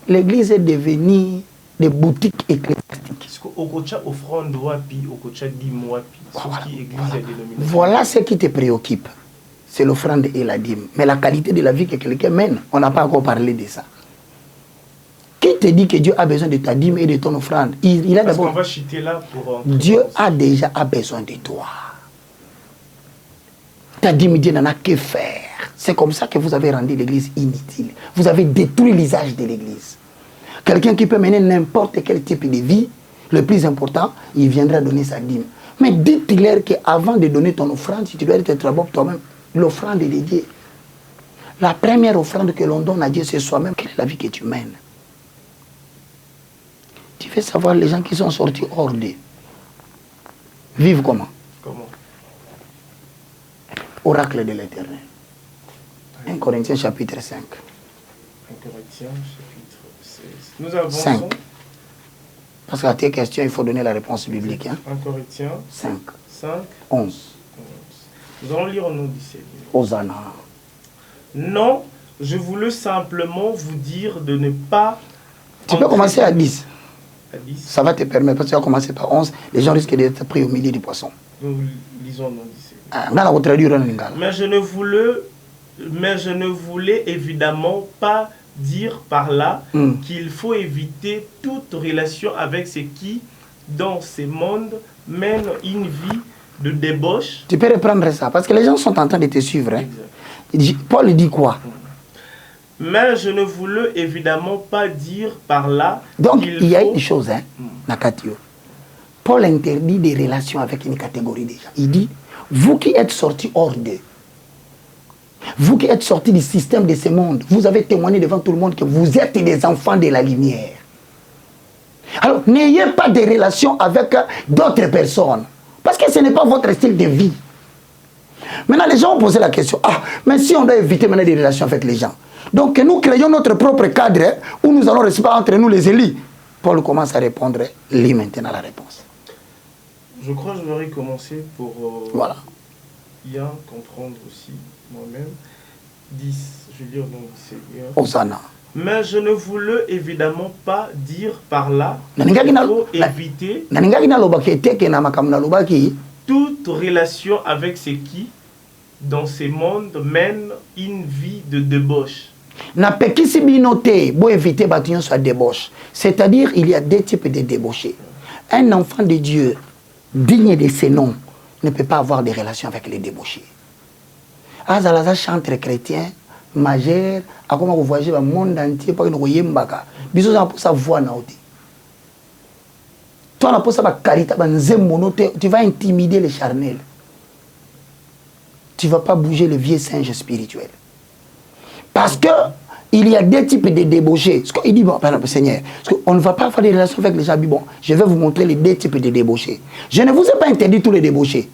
l'église est devenue des boutiques ecclésiastiques. Est-ce que okocha offrande wapi, okocha dim wapi, ce qui église est dénomination. Voilà ce qui te préoccupe. C'est l'offrande et la dîme. Mais la qualité de la vie que quelqu'un mène, on n'a pas encore parlé de ça. Qui te dit que Dieu a besoin de ta dîme et de ton offrande? Il a d'abord. On va chuter là pour. Dieu a déjà besoin de toi. Ta dîme, Dieu n'en a que faire. C'est comme ça que vous avez rendu l'église inutile. Vous avez détruit l'usage de l'église. Quelqu'un qui peut mener n'importe quel type de vie, le plus important, il viendra donner sa dîme. Mais dites-leur qu'avant de donner ton offrande, si tu dois être travail toi-même, l'offrande est dédiée. La première offrande que l'on donne à Dieu, c'est soi-même. Quelle est la vie que tu mènes? Tu veux savoir les gens qui sont sortis hors d'eux vivent comment? Comment? Oracle de l'Éternel. 1 Corinthiens chapitre 5. 1 Corinthiens chapitre 16. Nous avançons. 5. Parce qu'à tes questions, il faut donner la réponse biblique. Hein? 1 Corinthiens 5. 5. 11. Nous allons lire au nom du Seigneur. Hosanna. Non, je voulais simplement vous dire de ne pas... Tu peux commencer à 10. À 10. Ça va te permettre, parce que tu vas commencer par 11, les gens risquent d'être pris au milieu du poisson. Nous lisons dans 17. Mais je ne voulais évidemment pas dire par là qu'il faut éviter toute relation avec ce qui, dans ce monde, mène une vie de débauche. Tu peux reprendre ça, parce que les gens sont en train de te suivre. Hein. Paul dit quoi? Mais je ne voulais évidemment pas dire par là. Donc il y a une chose, hein, Nakatio. Paul interdit des relations avec une catégorie déjà. Il dit, vous qui êtes sortis hors d'eux, vous qui êtes sortis du système de ce monde, vous avez témoigné devant tout le monde que vous êtes des enfants de la lumière. Alors, n'ayez pas de relations avec d'autres personnes, parce que ce n'est pas votre style de vie. Maintenant, les gens ont posé la question, ah, mais si on doit éviter maintenant des relations avec les gens, donc nous créons notre propre cadre où nous allons rester entre nous les élites. Paul commence à répondre, lis maintenant la réponse. Je crois que je vais recommencer pour voilà. Bien comprendre aussi moi-même. 10, je lis au nom du Seigneur. Hosanna. Mais je ne voulais évidemment pas dire par là qu'il faut éviter toute relation avec ce qui, dans ce monde, mène une vie de débauche. C'est-à-dire, il y a deux types de débauchés. Un enfant de Dieu, digne de ses noms, ne peut pas avoir des relations avec les débauchés. Azalaza chantre chrétien, majeur, à comment vous voyagez dans le monde entier, pour une royembaka. Bisous en pour sa voix naoté. Toi, on a pour ça carita, tu vas intimider les charnels. Tu ne vas pas bouger le vieux singe spirituel. Parce que il y a deux types de débauchés. Il dit, bon, pardon, Seigneur, on ne va pas faire des relations avec les gens. Bon, je vais vous montrer les deux types de débauchés. Je ne vous ai pas interdit tous les débauchés.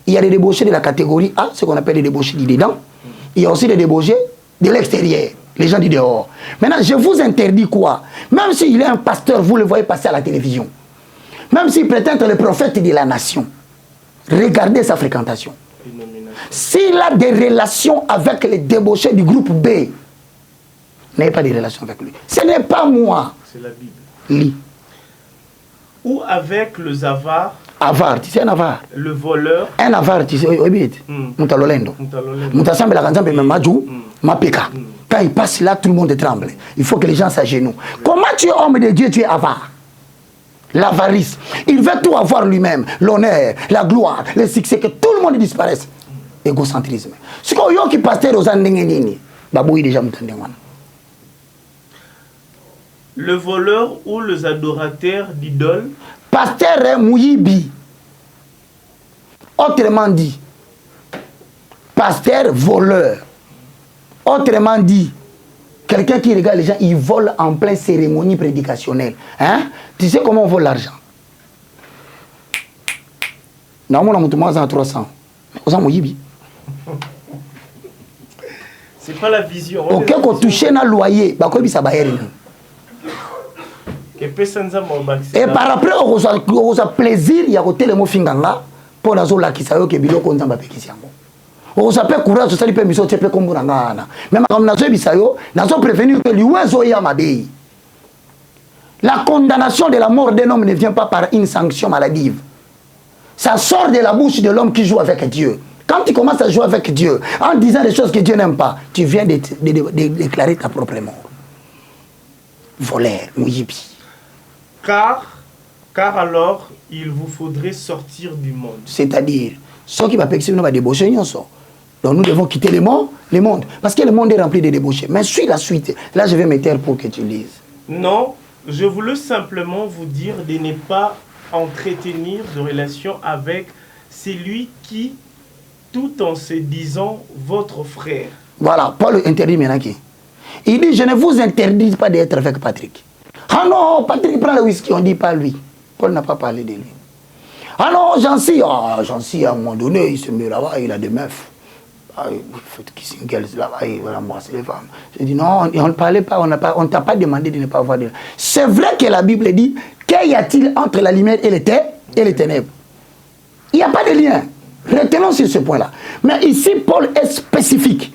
Il y a des débauchés de la catégorie A, ce qu'on appelle les débauchés du dedans. Il y a aussi des débauchés de l'extérieur, les gens du dehors. Maintenant, je vous interdis quoi? Même s'il est un pasteur, vous le voyez passer à la télévision. Même s'il prétend être le prophète de la nation. Regardez sa fréquentation. S'il a des relations avec les débauchés du groupe B, n'ayez pas de relations avec lui. Ce n'est pas moi. C'est la Bible. Lis. Ou avec le avare. Avare, tu sais un avare. Le voleur. Un avare, tu sais, Moutalolendo. Moutassambe la ganzambe Madjou, Mapeka. Quand il passe là, tout le monde tremble. Il faut que les gens s'agenouillent. Comment tu es homme de Dieu, tu es avare? L'avarice. Il veut tout avoir lui-même. L'honneur, la gloire, le succès, que tout le monde disparaisse. Égocentrisme. Ce qu'on y a qui passe aux Andengeni, Babouille déjà m'entendez-moi. Le voleur ou les adorateurs d'idoles. Pasteur Mouyibi. Autrement dit, pasteur voleur. Autrement dit, quelqu'un qui regarde les gens, il vole en pleine cérémonie prédicationnelle. Hein? Tu sais comment on vole l'argent? Normalement, on a 300. On Mouyibi. C'est pas la vision. Ok, qu'on touche un loyer, bah quoi ça va y et par après, on a plaisir, il y a côté le mot finganga pour la zone là qui s'appelle que bilo konza mba pekisiango. On s'appelle courage, ça peut miso tepe comme burangana. Même comme nazo bisayo, nazo prévenir que l'uezo ya mabei. La condamnation de la mort d'un homme ne vient pas par une sanction maladive. Ça sort de la bouche de l'homme qui joue avec Dieu. Quand tu commences à jouer avec Dieu, en disant des choses que Dieu n'aime pas, tu viens de déclarer ta propre mort. Voleur, mouyibi. Car alors, il vous faudrait sortir du monde. C'est-à-dire, ceux qui va débaucher, donc nous devons quitter le monde. Parce que le monde est rempli de débauchés. Mais suis la suite. Là, je vais me taire pour que tu lises. Non, je voulais simplement vous dire de ne pas entretenir de relations avec celui qui, tout en se disant votre frère. Voilà, Paul interdit maintenant qui. Il dit, je ne vous interdis pas d'être avec Patrick. Ah non, Patrick prend le whisky, on ne dit pas lui. Paul n'a pas parlé de lui. Ah non, Jancy, à un moment donné, il se met là-bas, il a des meufs. Il fait kissing girls là-bas, il va embrasser les femmes. Je dis non, on ne parlait pas, on ne t'a pas demandé de ne pas avoir de... C'est vrai que la Bible dit, qu'y a-t-il entre la lumière et les ténèbres? Il n'y a pas de lien. Retenons sur ce point-là. Mais ici, Paul est spécifique.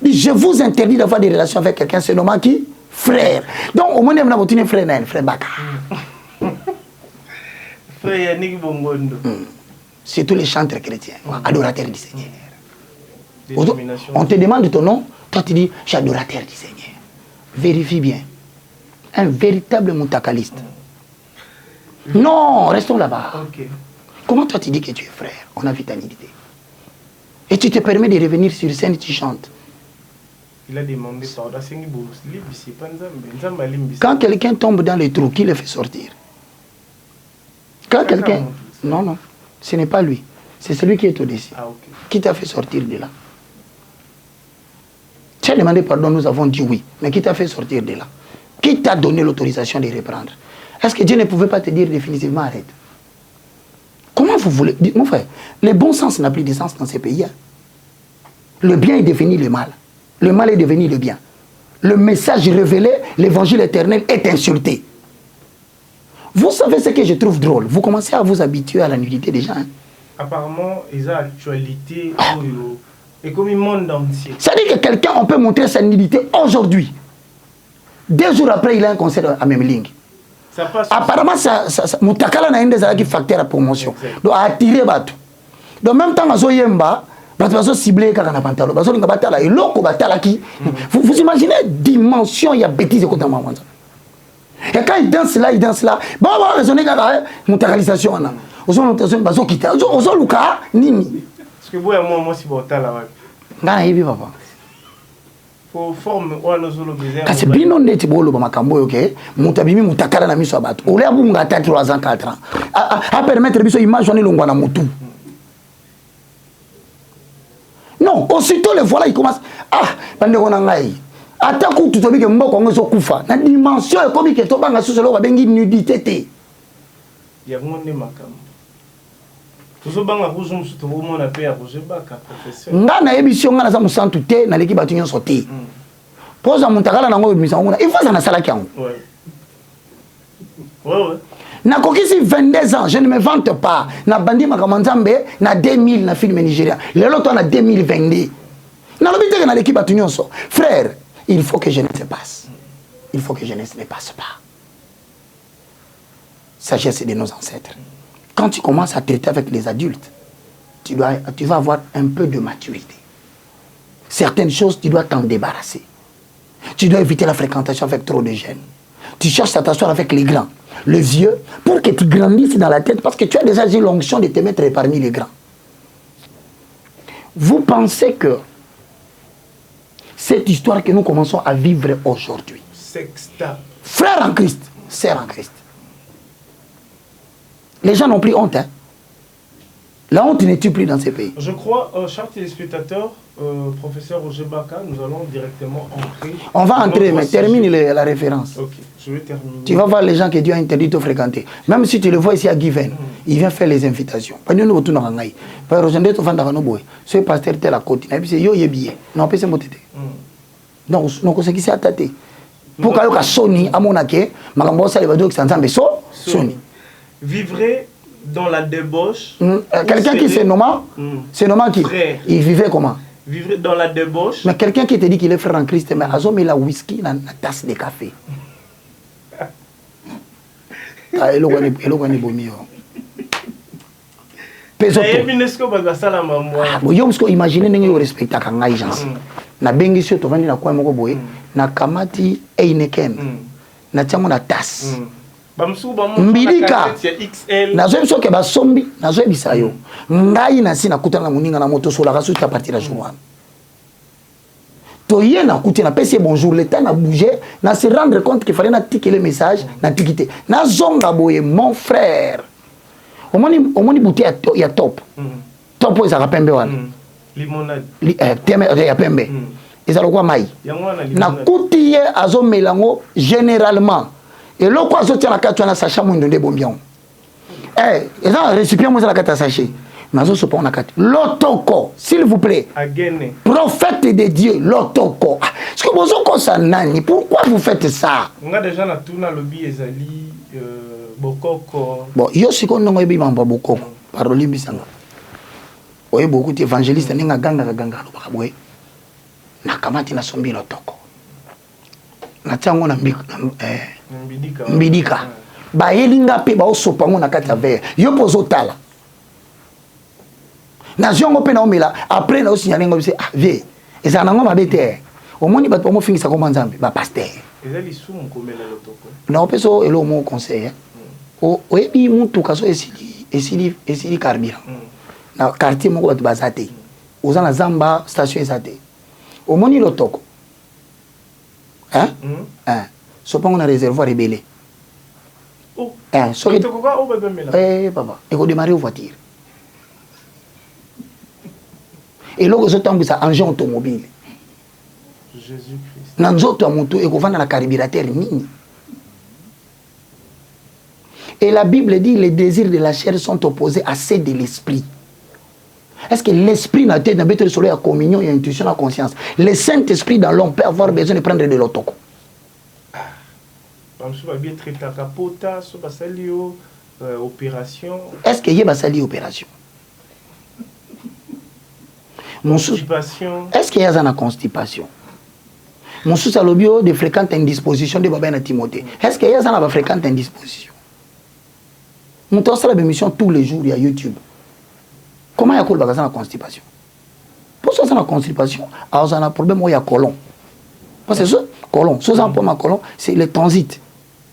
dit, je vous interdis d'avoir des relations avec quelqu'un, c'est nommant qui? Frère. Donc, au moins, on a un frère, frère Baka. Frère Yannick Bongondo. C'est tous les chantres chrétiens, adorateurs du Seigneur. On te demande ton nom, toi tu dis, je suis adorateur du Seigneur. Vérifie bien. Un véritable moutakaliste. Non, restons là-bas. Okay. Comment toi tu dis que tu es frère? On a vu ta nudité. Et tu te permets de revenir sur scène et tu chantes. Il a demandé pardon. Quand quelqu'un tombe dans les trous, qui le fait sortir? Quand quelqu'un... Non, non, ce n'est pas lui. C'est celui qui est au-dessus. Ah, okay. Qui t'a fait sortir de là? Tu as demandé pardon, nous avons dit oui. Mais qui t'a fait sortir de là? Qui t'a donné l'autorisation de reprendre? Est-ce que Dieu ne pouvait pas te dire définitivement arrête? Comment vous voulez? Mon frère, le bon sens n'a plus de sens dans ces pays. Hein. Le bien est devenu le mal. Le mal est devenu le bien. Le message révélé, l'évangile éternel est insulté. Vous savez ce que je trouve drôle? Vous commencez à vous habituer à la nudité des gens. Hein. Apparemment, ils ont actualité et comme le monde entier. Ça dit que quelqu'un, on peut montrer sa nudité aujourd'hui. 2 jours après, il a un concert à Memling. Ça passe. Apparemment, Moutakala n'a des qui facteur à promotion. Donc, à attirer Batou. Donc, en même temps, à Yemba, Batou ciblé quand on a pantalon. Batou n'a pas et l'autre batala qui. Vous imaginez dimension, il y a bêtise contre moi. Et quand il danse là, bon, on va raisonner quand Moutakalisation. Aux autres, Batou quitte. Aux autres, Luka, Nini. Parce que vous et moi, si vous êtes là, Gana hivi papa. Pour forme ou alors solo besoin. Kasi bino ndeti bolo ba makambo yoke, mutabimi mutakala na miso abatu. Ole abunga 3 ans 4 ans. A permettre biso image on longwa na mutu. Non, aussitôt le voilà il commence bande ko na ngai. Ata ku tutobi ke mboko ngozo kufa. Na dimension e komi ke to banga sosolo ba bengi nudité te. Ya ngonde makambo. Tozobanga kuzo musuto bomona pe ya kuzebaka professeur. Ngana ebisio ngana za musantu te na leki batu nyonso te. Poza mutakala na ngo misa ngona. Il faut ça na sala kyango. Ouais. Ouais. Na kokisi 22 ans, je ne me vante pas. Na bandi makamanzambe na 2000 na film nigérien. Lelo to na 2022. Na lobite que na l'équipe batu nyonso. Frère, il faut que jeunesse se passe. Il faut que jeunesse ne passe pas. Sagesse de nos ancêtres. Quand tu commences à traiter avec les adultes, tu vas avoir un peu de maturité. Certaines choses, tu dois t'en débarrasser. Tu dois éviter la fréquentation avec trop de jeunes. Tu cherches à t'asseoir avec les grands, les vieux, pour que tu grandisses dans la tête, parce que tu as déjà eu l'onction de te mettre parmi les grands. Vous pensez que cette histoire que nous commençons à vivre aujourd'hui, frère en Christ, sœur en Christ, les gens n'ont plus honte. Hein? La honte n'est plus dans ces pays. Je crois, chers téléspectateurs, professeur Roger Baka, nous allons directement entrer. On va entrer, mais termine la référence. Ok, je vais terminer. Tu vas voir les gens que Dieu a interdit de fréquenter. Même si tu le vois ici à Given, il vient faire les invitations. Pas de nous, tout n'a rien. Par exemple, tu vas dans nos bois. Ce pasteur tel la côte. Et puis c'est yo yebiye. Non, pas c'est motete. Donc, ce qui s'est attaqué. Pour qu'il y ait Sony, à mon aké, ma gambo ça les va dire que c'est ensemble. Sony. Vivrait dans la débauche. Quelqu'un qui se nomme, c'est nommant qui? Il vivait comment? Vivrait dans la débauche. Mais quelqu'un qui te dit qu'il est frère en Christ, mais il a mis la whisky dans la tasse de café. Imaginez que respecte à agence. Na bengi sio tovandi na kwa moko boye na kamati Heineken na tiamo na tasse. Mbilika nazo biso ke basombi nazo ebisa yo ngai na sina kutana muninga na moto sola kaso ta partir la journée to yé na kuti na pesi bonjour le temps na bouger na se rendre compte qu'il fallait na tiquer le message na tikité na zonga boye mon frère omoni bouti ya top top za pembe wana limonade teme ya pembe ezalo kwa mai na kuti ye azo melango généralement. Et là, quoi, ça tient la carte, tu as sachet, moi, de bombion. Eh, et là, récipient, moi, la carte à sachet. Mais ça, c'est pas la carte. L'otoko, s'il vous plaît. Prophète de Dieu, l'otoko. Est-ce que vous avez ça, nani? Pourquoi vous faites ça? On a déjà tout dans le lobby, Ezali, Bokoko. Bon, il y a aussi qu'on a eu Bokoko. Parole, Bissanga. Oui, beaucoup d'évangélistes, n'ont pas ganga. nakamati na sombi lotoko natiango na mbidika mbidika bayelinga pe baosopa ngo na kati ya verre yo pozo tala na zongo pe na omela après na osignale ngo bise vie eza nango mabete omoni bato mo fingisa ko manzambe ba pasteur ezali sumu komela lotoko na opeso elo mo conseil o ebi muntu kaso esili carburant na quartier moko bato bazate oza na zamba station ezate omoni lotoko sopango na réservoir rebelle papa ekodémarrer voiture eloko ezotambwisa engin automobile Jésus-Christ na nzoto ya moto ekovanda na carburateur nini. Et la Bible dit les désirs de la chair sont opposés à ceux de l'esprit. Est-ce que l'esprit n'a été d'habitude sur la communion et l'intuition, la conscience? Le Saint-Esprit dans l'homme peut avoir besoin de prendre de l'otoko. Est-ce qu'il y a une opération? Est-ce qu'il y a une constipation? Mon sous a l'obio de fréquente indisposition de Baba et Timothée. Est-ce qu'il y a une fréquente indisposition? Nous avons fait l'émission tous les jours à YouTube. Comment il y a la constipation? Pour ça, la constipation, il y a un problème où il y a colon. Parce que ce colon, c'est le transit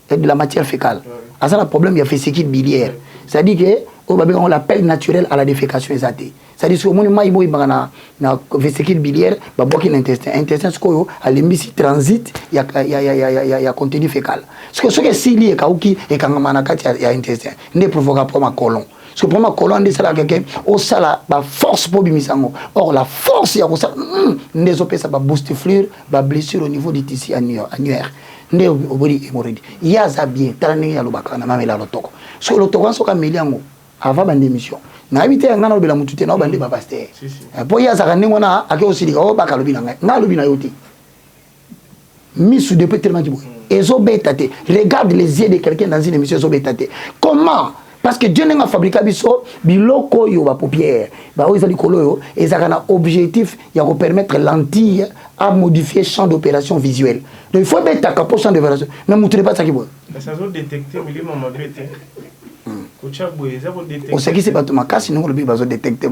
de la matière fécale. Il y a un problème, il y a fait biliaire. C'est-à-dire qu'on l'appelle naturel à la défécation exatée. C'est-à-dire que si on a une vésicule biliaire, il y a un intestin. L'intestin, c'est transit, il y a contenu fécal. Ce que c'est si lié et quand on a un intestin, il ne provoque pas un colon. Parce que pour moi, colon, c'est quelqu'un qui a la force pour bimisango. Or, la force, il y a ça, ça va booster fleur, va blessure au niveau du tissu annuaire. Il y a ça bien, il y a le bac, il y a le toko. Parce que le toko, c'est comme l'émission. Avant l'émission. Na habité ngana lobela mutute na obande ba pasteur. Po ya zakane ngona ake osilika o baka lobina ngai. Na lobina yoti. Misu de tellement qui ezo betate. Regarde les yeux de quelqu'un dans une émission ezo betate. Comment? Parce que Dieu n'a fabriqué biso biloko yo ba paupière. Ba o ezali kolo yo ezakana objectif ya ko permettre lentille à modifier champ d'opération visuel. Donc il faut beta ka champ d'opération. Mais muture pas ça qui boit. Ça zo détecter mais maman bête. On sait qui c'est pas tout ma casse, nous le besoin de détecter.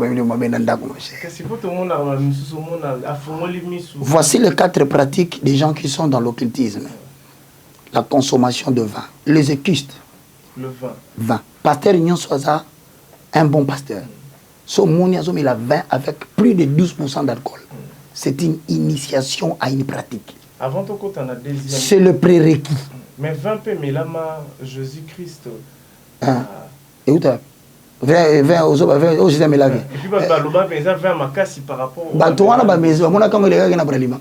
Voici les 4 pratiques des gens qui sont dans l'occultisme. La consommation de vin, les écustes. Le vin. Pasteur Ignon Soaza, un bon pasteur. Son moniazo il a vin avec plus de 12% d'alcool. C'est une initiation à une pratique. Avant tout on a deuxième. C'est le prérequis. Mais 20 peu mais là Jésus-Christ. Et où t'as 20 aux Jésus me lavé. Et puis bah le bas mais ça 20 makasi par rapport au bah toi là bah mais on a comme les gars qui n'ont pas l'aliment.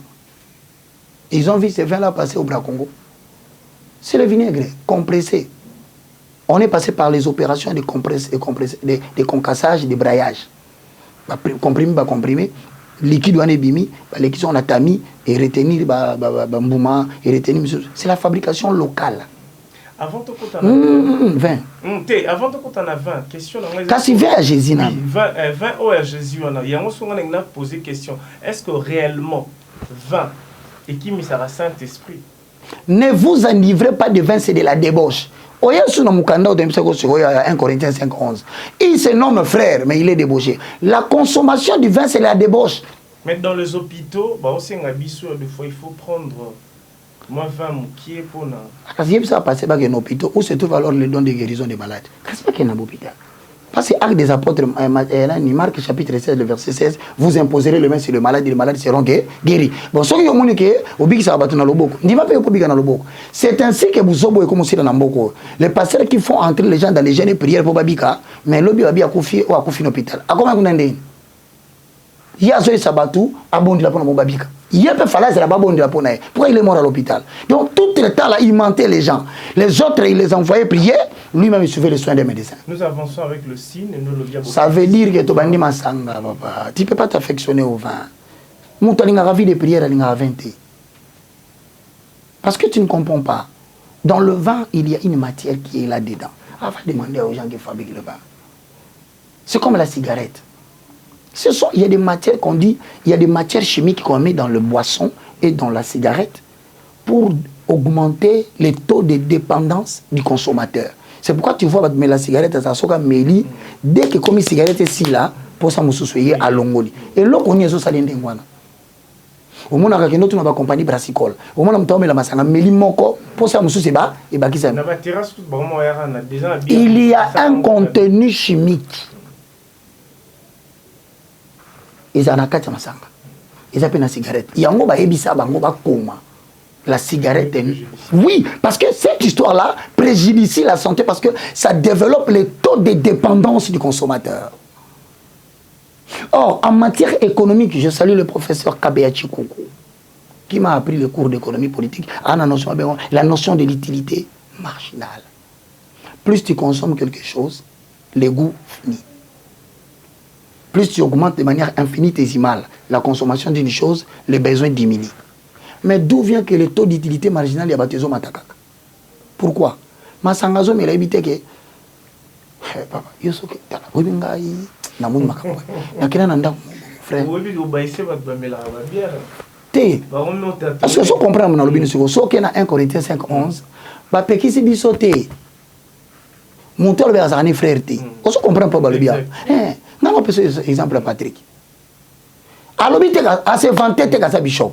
Ils ont vu ces vins là passer au Bras Congo. C'est le vinaigre compressé. On est passé par les opérations de de concassage, de braillage. Comprimé, liquide on est bimi, les qui sont en tamis et retenir mbouma et retenir. C'est la fabrication locale. Avant tout quand on a 20. Avant tout quand on a 20 question quand c'est 20 à Jésus oui, 20 à Jésus on a il y a on a posé question est-ce que réellement 20 et qui mis ça Saint-Esprit ne vous enivrez pas de vin, c'est de la débauche. Oya suna mukanda de 1 Corinthiens 5:11. Il se nomme frère mais il est débauché. La consommation du vin c'est la débauche. Mais dans les hôpitaux, bah aussi des fois il faut prendre moi 20 qui est pour na. Parce que ça passe pas dans l'hôpital où se trouve alors le don de guérison des malades. Qu'est-ce pas qu'il y a dans l'hôpital? Parce que Actes des Apôtres, Marc chapitre 16, le verset 16, vous imposerez le main sur le malade et les malades seront guéris. Bon, ce qui est au Big Sabato dans le Boko, c'est ainsi que vous avez commencé dans le Boko. Les pasteurs qui font entrer les gens dans les gènes et prières pour Babika, mais l'objet a bien confié ou a confié l'hôpital. À comment vous n'avez il y a ce Sabato, à bon de la bonne Babika. Il y a peu falaise là-bas bon de la bonne. Pourquoi il est mort à l'hôpital? Donc tout le temps là, il mentait les gens. Les autres, il les envoyait prier. Lui-même, il suivait les soins des médecins. Nous avançons avec le signe et nous le diable. Ça veut dire que tu ne peux pas t'affectionner au vin. Mon tu as envie de prière à 20. Parce que tu ne comprends pas. Dans le vin, il y a une matière qui est là-dedans. On va demander aux gens qui fabriquent le vin. C'est comme la cigarette. Il y a des matières qu'on dit, il y a des matières chimiques qu'on met dans le boisson et dans la cigarette pour augmenter les taux de dépendance du consommateur. C'est pourquoi tu vois, mais la cigarette, ça soka meli, dès que comme cigarette est si là, pour ça, nous à Longoli. Et là, on y est ça l'indéngwana. Au moins, on a une autre compagnie brassicole. Au moins, on a la masanga meli moko, pour ça, nous ba et ba qui ça. Il y a un contenu chimique. Ils en a quatre masanga. Ils appellent la cigarette. Il y a un gros ebisa bango ba koma. La cigarette. Oui, parce que cette histoire-là préjudicie la santé parce que ça développe les taux de dépendance du consommateur. Or, en matière économique, je salue le professeur Kabeachi Koukou, qui m'a appris le cours d'économie politique, la notion de l'utilité marginale. Plus tu consommes quelque chose, les goûts finissent. Plus tu augmentes de manière infinitésimale la consommation d'une chose, les besoins diminuent. Mais d'où vient que le taux d'utilité marginale est battu au matakaka? Pourquoi? Masangazo me l'a évité que papa, yo soke tala, oui bengai na moni makambo. Na kina nanda frère. Oui bi obaisse ba bamela ba bière. Té. Parce que so comprendre na lobini siko, so ke na 1 Corinthiens 5:11, ba pekisi biso té. Monteur be azani frère té. On se comprend pas ba le bien. Na on peut exemple Patrick. Alobi té a se vanter té ka sa bishop.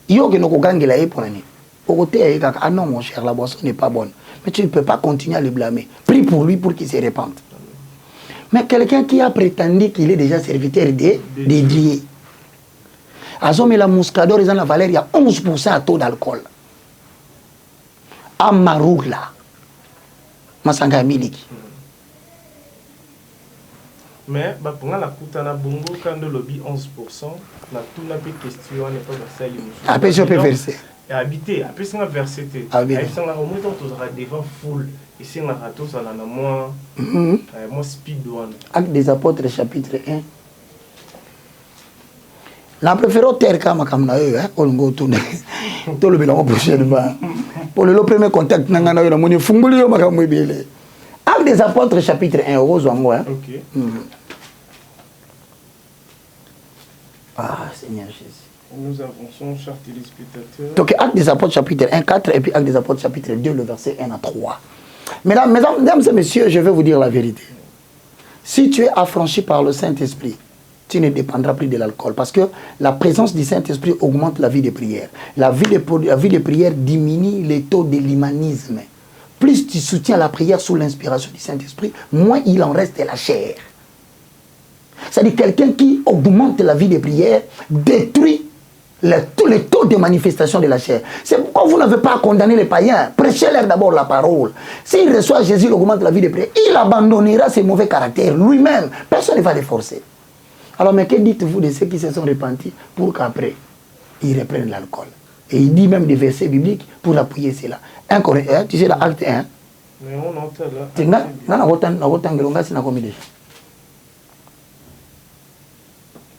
Yo que nous gangela et pour l'année. Au côté, ah non, mon cher, la boisson n'est pas bonne. Mais tu ne peux pas continuer à le blâmer. Prie pour lui pour qu'il se répande. Mais quelqu'un qui a prétendu qu'il est déjà serviteur de Dieu. Azom et la Muscador, ils ont la valeur, il y a 11% à taux d'alcool. Amaroula. Masanga Miliki. Mais pour la Koutana Bongo, quand le lobby 11%, la tout n'a pas de question, n'est pas versé. Après, je peux verser. Et habiter, après, c'est un verset. Après, c'est un moment où tu seras devant foule. Et c'est un raton, ça en a moins speed one. Acte des Apôtres, chapitre 1. La préférée terre, comme on go tout le bilan prochainement. Pour le premier contact, Nangana, on est funguli, on va me Acte des Apôtres, chapitre 1, ok. Ah, Seigneur Jésus. Nous avançons, chers téléspectateurs. Donc, Acte des Apôtres, chapitre 1, 4, et puis Acte des Apôtres, chapitre 2, le verset 1 à 3. Mesdames et messieurs, je vais vous dire la vérité. Si tu es affranchi par le Saint-Esprit, tu ne dépendras plus de l'alcool. Parce que la présence du Saint-Esprit augmente la vie de prière. La vie de prière diminue les taux de l'humanisme. Plus tu soutiens la prière sous l'inspiration du Saint-Esprit, moins il en reste la chair. C'est-à-dire quelqu'un qui augmente la vie de prière détruit tous les taux de manifestation de la chair. C'est pourquoi vous n'avez pas à condamner les païens. Prêchez-leur d'abord la parole. S'il reçoit Jésus, il augmente la vie de prière. Il abandonnera ses mauvais caractères lui-même. Personne ne va les forcer. Alors, mais que dites-vous de ceux qui se sont repentis pour qu'après, ils reprennent l'alcool? Et il dit même des versets bibliques pour appuyer cela. Tu sais, l'acte 1. Mais on entend là. Tu sais,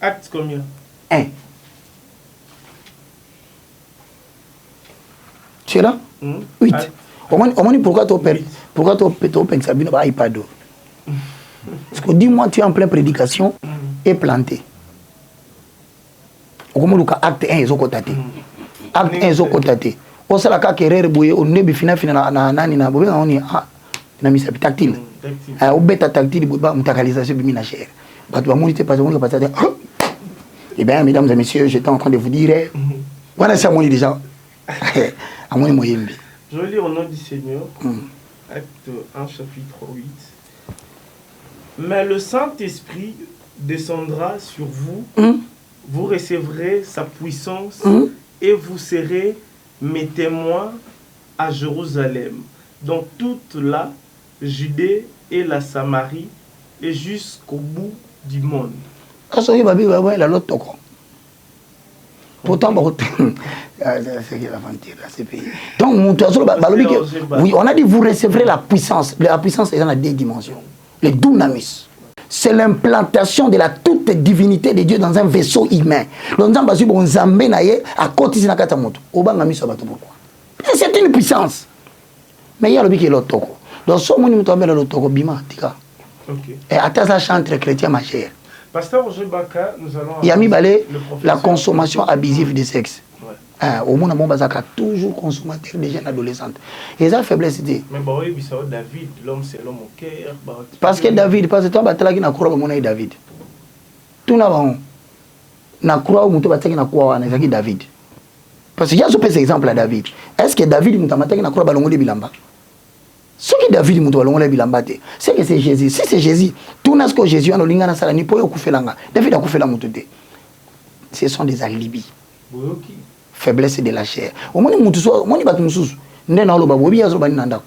acte combien? 1. Tu es là? 8. Au moins, pourquoi tu penses que ça va pas d'eau? Parce que dis-moi, tu es en pleine prédication et planté. Au moins, acte 1, ils ont cotaté. Acte 1, ils ont cotaté. On sait la carrière bouillée, on est fina na bobe on est na mise tactile. Au bêta tactile boba mutakalisation bimina cher. Bah tu vas moniter parce que passer. Eh bien, mesdames et messieurs, j'étais en train de vous dire voilà ça mon déjà. À mon moyen. Je lis au nom du Seigneur. Acte 1 chapitre 8. Mais le Saint-Esprit descendra sur vous. Vous recevrez sa puissance et vous serez mes témoins à Jérusalem, dans toute la Judée et la Samarie, et jusqu'au bout du monde. Pourtant, donc, oui, on a dit vous recevrez la puissance. La puissance est dans les 2 dimensions. Le dunamis. C'est l'implantation de la toute divinité de Dieu dans un vaisseau humain. C'est une puissance. Mais il y a le qui est l'autre. Donc, ce monde est l'autre bima. Et à ça chante chrétien ma chère. Pasteur Roger Baka, nous allons... Yami Balé, la consommation abusive de sexe. Au monde, on a toujours consommateur de jeunes adolescentes. Et ça, faiblesse. Mais oui, David, l'homme c'est l'homme au cœur. Parce que David, parce que toi, tu as David. Tout n'a pas. Na croix ou muto bataki na croix na zaki David. Parce qu'il y a ce exemple à David. Est-ce que David muto mataki na croix balongo de bilamba? Ce que David muto balongo de bilamba te, c'est que c'est Jésus. Si c'est Jésus, tout n'a ce que Jésus a linga na sala ni po yo kufelanga. David a kufela muto te. Ce sont des alibis. Faiblesse de la chair. Au moins muto so, moni batu mususu. Nde na loba bobi yazo bani nanda.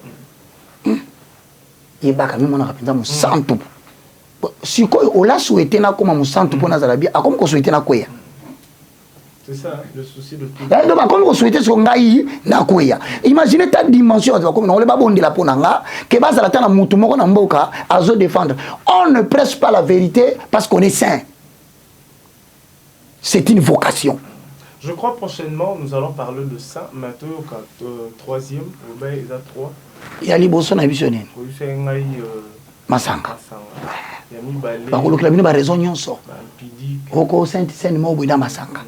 Yebaka mimi mona kapenza mu santu. Si quoi on l'a souhaité na comme mu santu pona zalabi, a comme ko souhaité na koya. C'est ça le souci de tout. Et donc comme ko souhaité so ngai na koya. Imaginez ta dimension comme on le ba bondela pona nga ke bazala ta na mutu moko na mboka azo défendre. On ne prêche pas la vérité parce qu'on est saint. C'est une vocation. Je crois prochainement, nous allons parler de ça. Maintenant, troisième, Robert Eza 3. Il y a liboso na bisoné. Masanga. Bakolo bino ba raison nyonso. Oko saint mo buida masanga.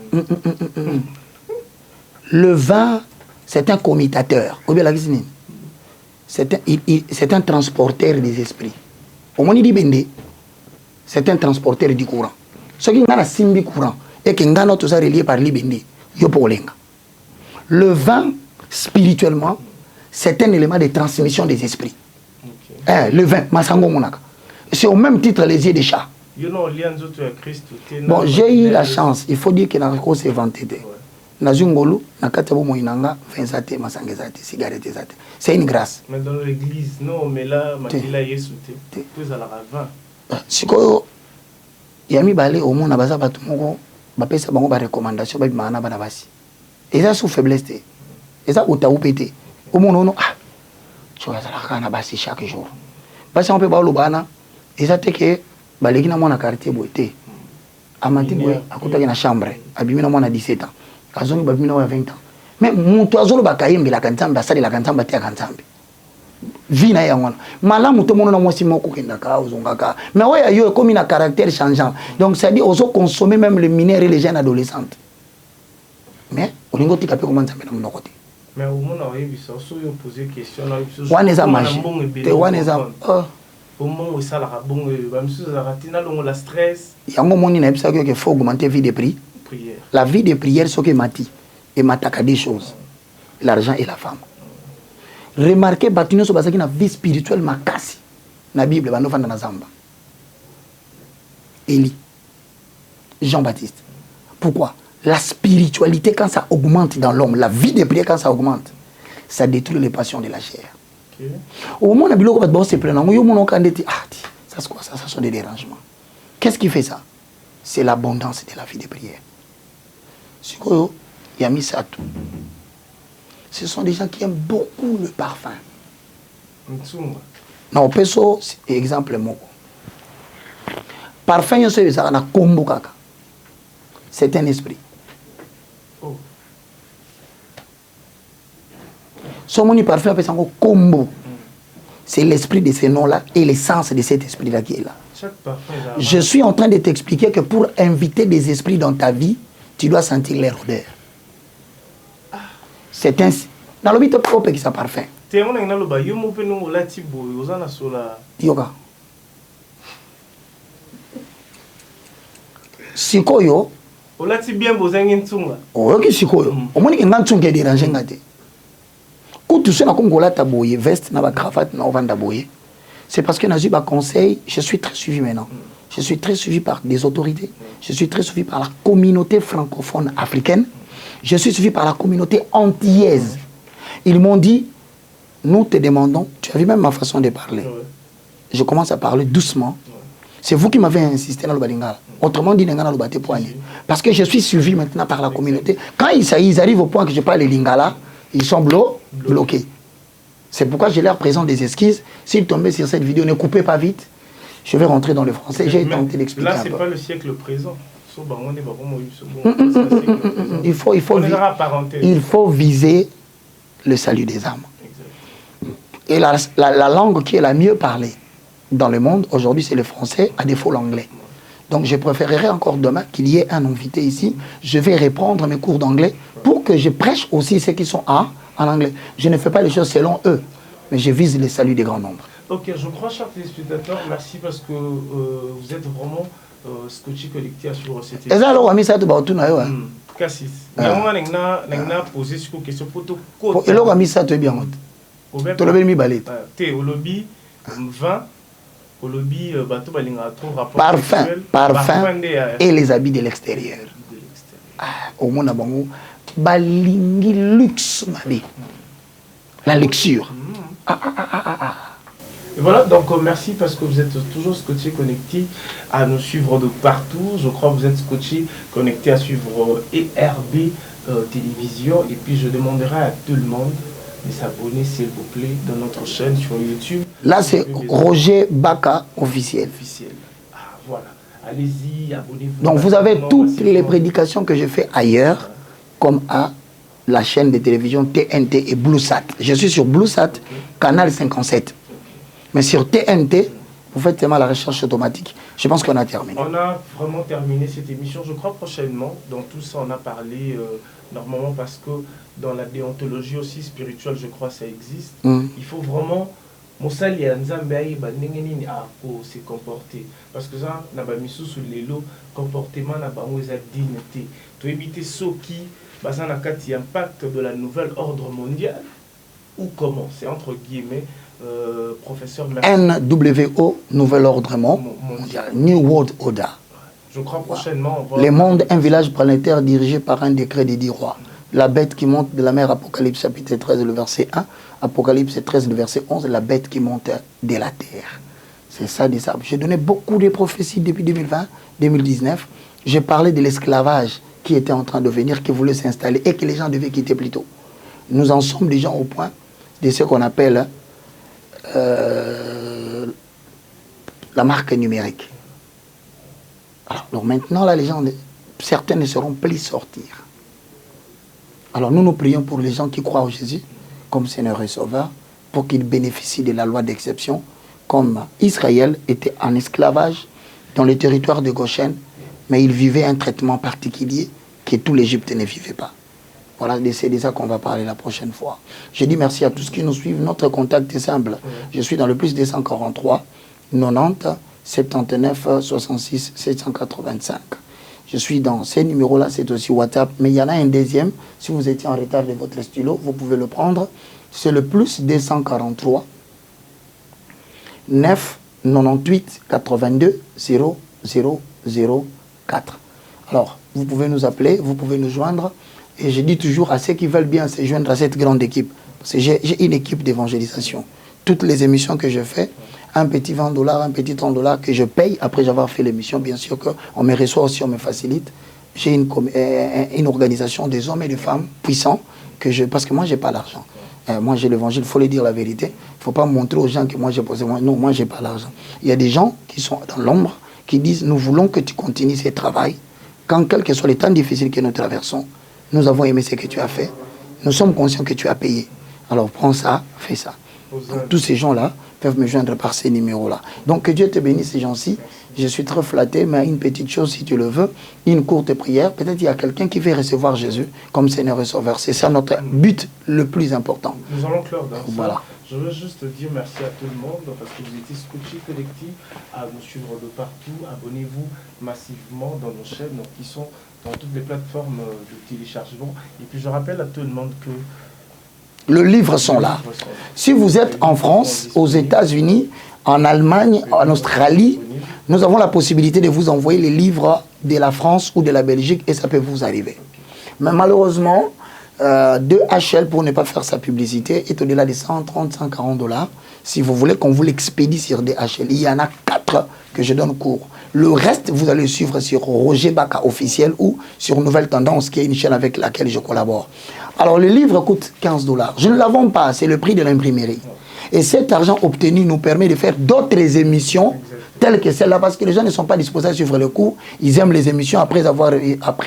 Le vin, c'est un commutateur. C'est un transporteur des esprits. Au moins il dit bende, c'est un transporteur du courant. Ce qui n'a simbi courant et que ngana tout ça relié par libende, yo polenga. Le vin spirituellement, c'est un élément de transmission des esprits. Le vin, masango monaka. C'est au même titre les yeux des chats. Bon, j'ai eu la chance, il faut dire que dans le s'est vanté. Nazungolu, nakatabo moinanga, vinsate, masangezate, cigarette zate. C'est une grâce. Mais dans l'église, non, mais là, Makila Yesute, plus à la ravin. Si quoi, Yami Balé, au monde, Abaza Batumoko, Bapesa Bango, ba recommandation, Babimana Banabasi. Et ça, sous faiblesse. Et ça, ou taou pété. Au monde, non, ah, tu vas à la Nabasi chaque jour. Parce qu'on peut pas l'obana, et ça, c'est que, Balégina, mon quartier, boité. Amati, à côté de la chambre, Abimina, mon à 17 ans. Kazongi babimina wa 20 ans. Mais mutu azolo bakayembe la kantambe asali la kantambe tia kantambe. Vina ya ngwana. Malamu to mono na mwasi moko kenda ka ozongaka. Mais ouais yo comme une caractère changeant. Donc ça dit ozo consommer même les mineurs et les jeunes adolescentes. Mais olingo tika pe comment ça na mon côté. Mais au monde a eu ça so yo poser question là waneza magie. Te waneza au moment où ça la bon ba msu za ratina longo la stress. Yango moni na ebisa que faut augmenter vie de prix. Prière. La vie de prière, c'est ce que mati. Et mataka des choses. L'argent et la femme. Remarquez, Batino Sobasaki na vie spirituelle makasi. Na Bible, bano fanda na zamba. Élie. Jean-Baptiste. Pourquoi? La spiritualité, quand ça augmente dans l'homme, la vie de prière, quand ça augmente, ça détruit les passions de la chair. Au moment où on a dit, ça c'est quoi ça? Ça sont des dérangements. Qu'est-ce qui fait ça? C'est l'abondance de la vie de prière. Ce sont des gens qui aiment beaucoup le parfum. Non, peso, exemple, parfum, c'est un esprit. Son parfum, c'est l'esprit de ce nom-là et l'essence de cet esprit-là qui est là. Je suis en train de t'expliquer que pour inviter des esprits dans ta vie, tu dois sentir leur odeur. C'est un... Dans le but, tu peux ça parfum. Yoga. Sikoyo. Oh, ok, sikoyo. Au moins, il y a un truc qui est dérangé. Quand tu sais que veste, cravate, c'est parce que j'ai eu un conseil. Je suis très suivi maintenant. Je suis très suivi par des autorités. Je suis très suivi par la communauté francophone africaine. Je suis suivi par la communauté antillaise. Ils m'ont dit, nous te demandons, tu as vu même ma façon de parler. Je commence à parler doucement. C'est vous qui m'avez insisté dans le Badingala. Autrement dit, parce que je suis suivi maintenant par la communauté. Quand ils arrivent au point que je parle le Lingala, ils sont bloqués. C'est pourquoi je leur présente des esquisses. S'ils tombaient sur cette vidéo, ne coupez pas vite. Je vais rentrer dans le français. J'ai tenté d'expliquer. Là, ce n'est pas le siècle présent. Il faut viser le salut des âmes. Et la langue qui est la mieux parlée dans le monde, aujourd'hui, c'est le français, à défaut l'anglais. Donc je préférerais encore demain qu'il y ait un invité ici. Je vais reprendre mes cours d'anglais pour que je prêche aussi ceux qui sont en anglais. Je ne fais pas les choses selon eux, mais je vise le salut des grands nombres. Ok, je crois, chers téléspectateurs, merci parce que vous êtes vraiment scotché connecté sur cette émission. Et ça, alors, on a mis ça tout partout. Cassis. N'a posé sur question pour tout côté. Et là, on a mis ça tout bien. Tu l'as mis balé. T'es au lobby 20. Au lobby, bateau balinga trop rapport. Parfum et les habits de l'extérieur. Au monde à Bango, balingi luxe, ma vie. La luxure. Et voilà, donc merci parce que vous êtes toujours scotché connecté à nous suivre de partout. Je crois que vous êtes scotché connecté à suivre ERB Télévision. Et puis je demanderai à tout le monde de s'abonner, s'il vous plaît, dans notre chaîne sur YouTube. Là, c'est Roger Baka officiel. Ah, voilà. Allez-y, abonnez-vous. Donc vous avez toutes les prédications que je fais ailleurs, comme à la chaîne de télévision TNT et BlueSat. Je suis sur BlueSat, canal 57. Mais sur TNT, vous faites tellement la recherche automatique. Je pense qu'on a terminé. On a vraiment terminé cette émission. Je crois prochainement, dans tout ça, on a parlé normalement parce que dans la déontologie aussi spirituelle, je crois que ça existe. Il faut vraiment se comporter. Parce que ça, on a mis sous les lots, comportement, on a dignité. Tu éviter ce qui, ça n'a qu'à impact de la nouvelle ordre mondial. Ou comment? C'est entre guillemets. Professeur, NWO, Nouvel Ordre Mondial, New World Order. Je crois prochainement. Le monde, un village planétaire dirigé par un décret des 10 rois. La bête qui monte de la mer, Apocalypse chapitre 13, le verset 1. Apocalypse 13, le verset 11, la bête qui monte de la terre. C'est ça, des sables. J'ai donné beaucoup de prophéties depuis 2020, 2019. J'ai parlé de l'esclavage qui était en train de venir, qui voulait s'installer et que les gens devaient quitter plus tôt. Nous en sommes déjà au point de ce qu'on appelle la marque numérique. Alors maintenant, là, les gens, certains ne seront plus sortir. Alors nous prions pour les gens qui croient en Jésus comme Seigneur et Sauveur, pour qu'ils bénéficient de la loi d'exception, comme Israël était en esclavage dans le territoire de Goshen, mais il vivait un traitement particulier que tout l'Égypte ne vivait pas. Voilà, c'est de ça qu'on va parler la prochaine fois. Je dis merci à tous qui nous suivent. Notre contact est simple. Je suis dans le plus 243 90 79 66 785. Je suis dans ces numéros-là, c'est aussi WhatsApp. Mais il y en a un deuxième. Si vous étiez en retard de votre stylo, vous pouvez le prendre. C'est le plus 243 9 98 82 0004. Alors, vous pouvez nous appeler, vous pouvez nous joindre. Et je dis toujours à ceux qui veulent bien se joindre à cette grande équipe, parce que j'ai une équipe d'évangélisation. Toutes les émissions que je fais, un petit $20, un petit $30 que je paye après avoir fait l'émission, bien sûr qu'on me reçoit aussi, on me facilite. J'ai une organisation des hommes et des femmes puissants, parce que moi, je n'ai pas l'argent. Moi, j'ai l'évangile, il faut le dire la vérité. Il ne faut pas montrer aux gens que moi, j'ai posé. Non, moi, je n'ai pas l'argent. Il y a des gens qui sont dans l'ombre, qui disent, nous voulons que tu continues ce travail, quand quels que soient les temps difficiles que nous traversons. Nous avons aimé ce que tu as fait. Nous sommes conscients que tu as payé. Alors prends ça, fais ça. Donc, tous ces gens-là peuvent me joindre par ces numéros-là. Donc que Dieu te bénisse, ces gens-ci. Je suis très flatté, mais une petite chose, si tu le veux, une courte prière. Peut-être il y a quelqu'un qui veut recevoir Jésus comme Seigneur et Sauveur. C'est ça notre but le plus important. Nous allons clore dans ça. Voilà. Je veux juste dire merci à tout le monde parce que vous étiez scotché collectif à nous suivre de partout. Abonnez-vous massivement dans nos chaînes qui sont dans toutes les plateformes de téléchargement. Et puis je rappelle à tout le monde que le livre sont là. Si vous êtes en France, aux États-Unis, en Allemagne, en Australie, nous avons la possibilité de vous envoyer les livres de la France ou de la Belgique et ça peut vous arriver. Mais malheureusement, DHL, pour ne pas faire sa publicité, est au-delà de 130, 140 $. Si vous voulez qu'on vous l'expédie sur DHL, il y en a 4 que je donne cours. Le reste, vous allez suivre sur Roger Baka officiel ou sur Nouvelle Tendance, qui est une chaîne avec laquelle je collabore. Alors, le livre coûte 15 $. Je ne l'avons pas, c'est le prix de l'imprimerie. Et cet argent obtenu nous permet de faire d'autres émissions telles que celle-là, parce que les gens ne sont pas disposés à suivre le cours. Ils aiment les émissions après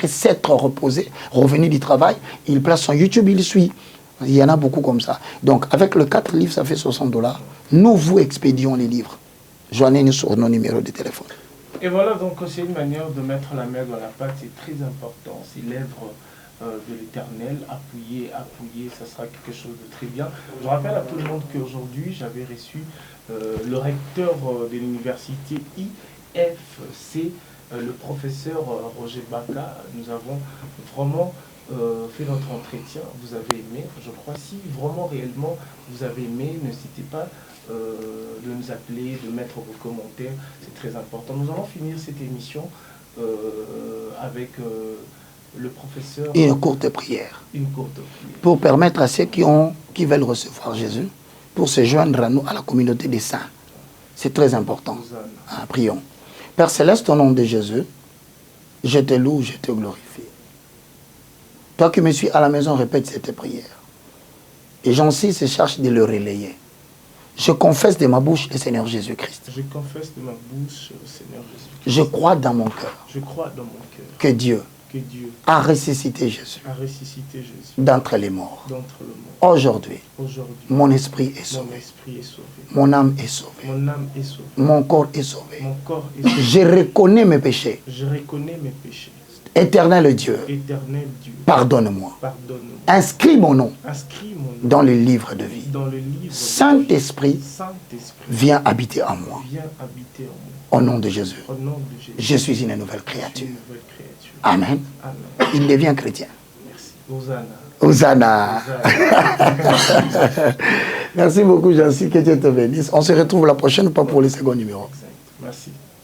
s'être reposés, revenus du travail. Ils placent son YouTube, ils suivent. Il y en a beaucoup comme ça. Donc, avec le 4 livres, ça fait 60 $. Nous vous expédions les livres. Joignez-nous sur nos numéros de téléphone. Et voilà, donc c'est une manière de mettre la main dans la pâte, c'est très important. C'est l'œuvre de l'Éternel, appuyer, ça sera quelque chose de très bien. Je rappelle à tout le monde qu'aujourd'hui, j'avais reçu le recteur de l'université IFC, le professeur Roger Baka. Nous avons vraiment fait notre entretien. Vous avez aimé, je crois. Si vraiment, réellement, vous avez aimé, n'hésitez pas de nous appeler, de mettre vos commentaires. C'est très important. Nous allons finir cette émission avec le professeur. Et une courte prière. Une courte prière. Pour permettre à ceux qui veulent recevoir Jésus, pour se joindre à nous, à la communauté des saints. C'est très important. Prions. Père Céleste, au nom de Jésus, je te loue, je te glorifie. Toi qui me suis à la maison, répète cette prière. Et j'insiste et cherche de le relayer. Je confesse de ma bouche le Seigneur Jésus-Christ. Je confesse de ma bouche le Seigneur Jésus-Christ. Je crois dans mon cœur. Je crois dans mon cœur. Que Dieu a ressuscité Jésus. D'entre les morts. Aujourd'hui, mon esprit est sauvé. Mon âme est sauvée. Mon corps est sauvé. Je reconnais mes péchés. Éternel Dieu, pardonne-moi. Inscris mon nom dans le livre de vie. Saint-Esprit, viens habiter en moi. Au nom de Jésus, je suis une nouvelle créature. Amen. Il devient chrétien. Hosanna. Merci beaucoup, Jancy. Que Dieu te bénisse. On se retrouve la prochaine fois pour le second numéro.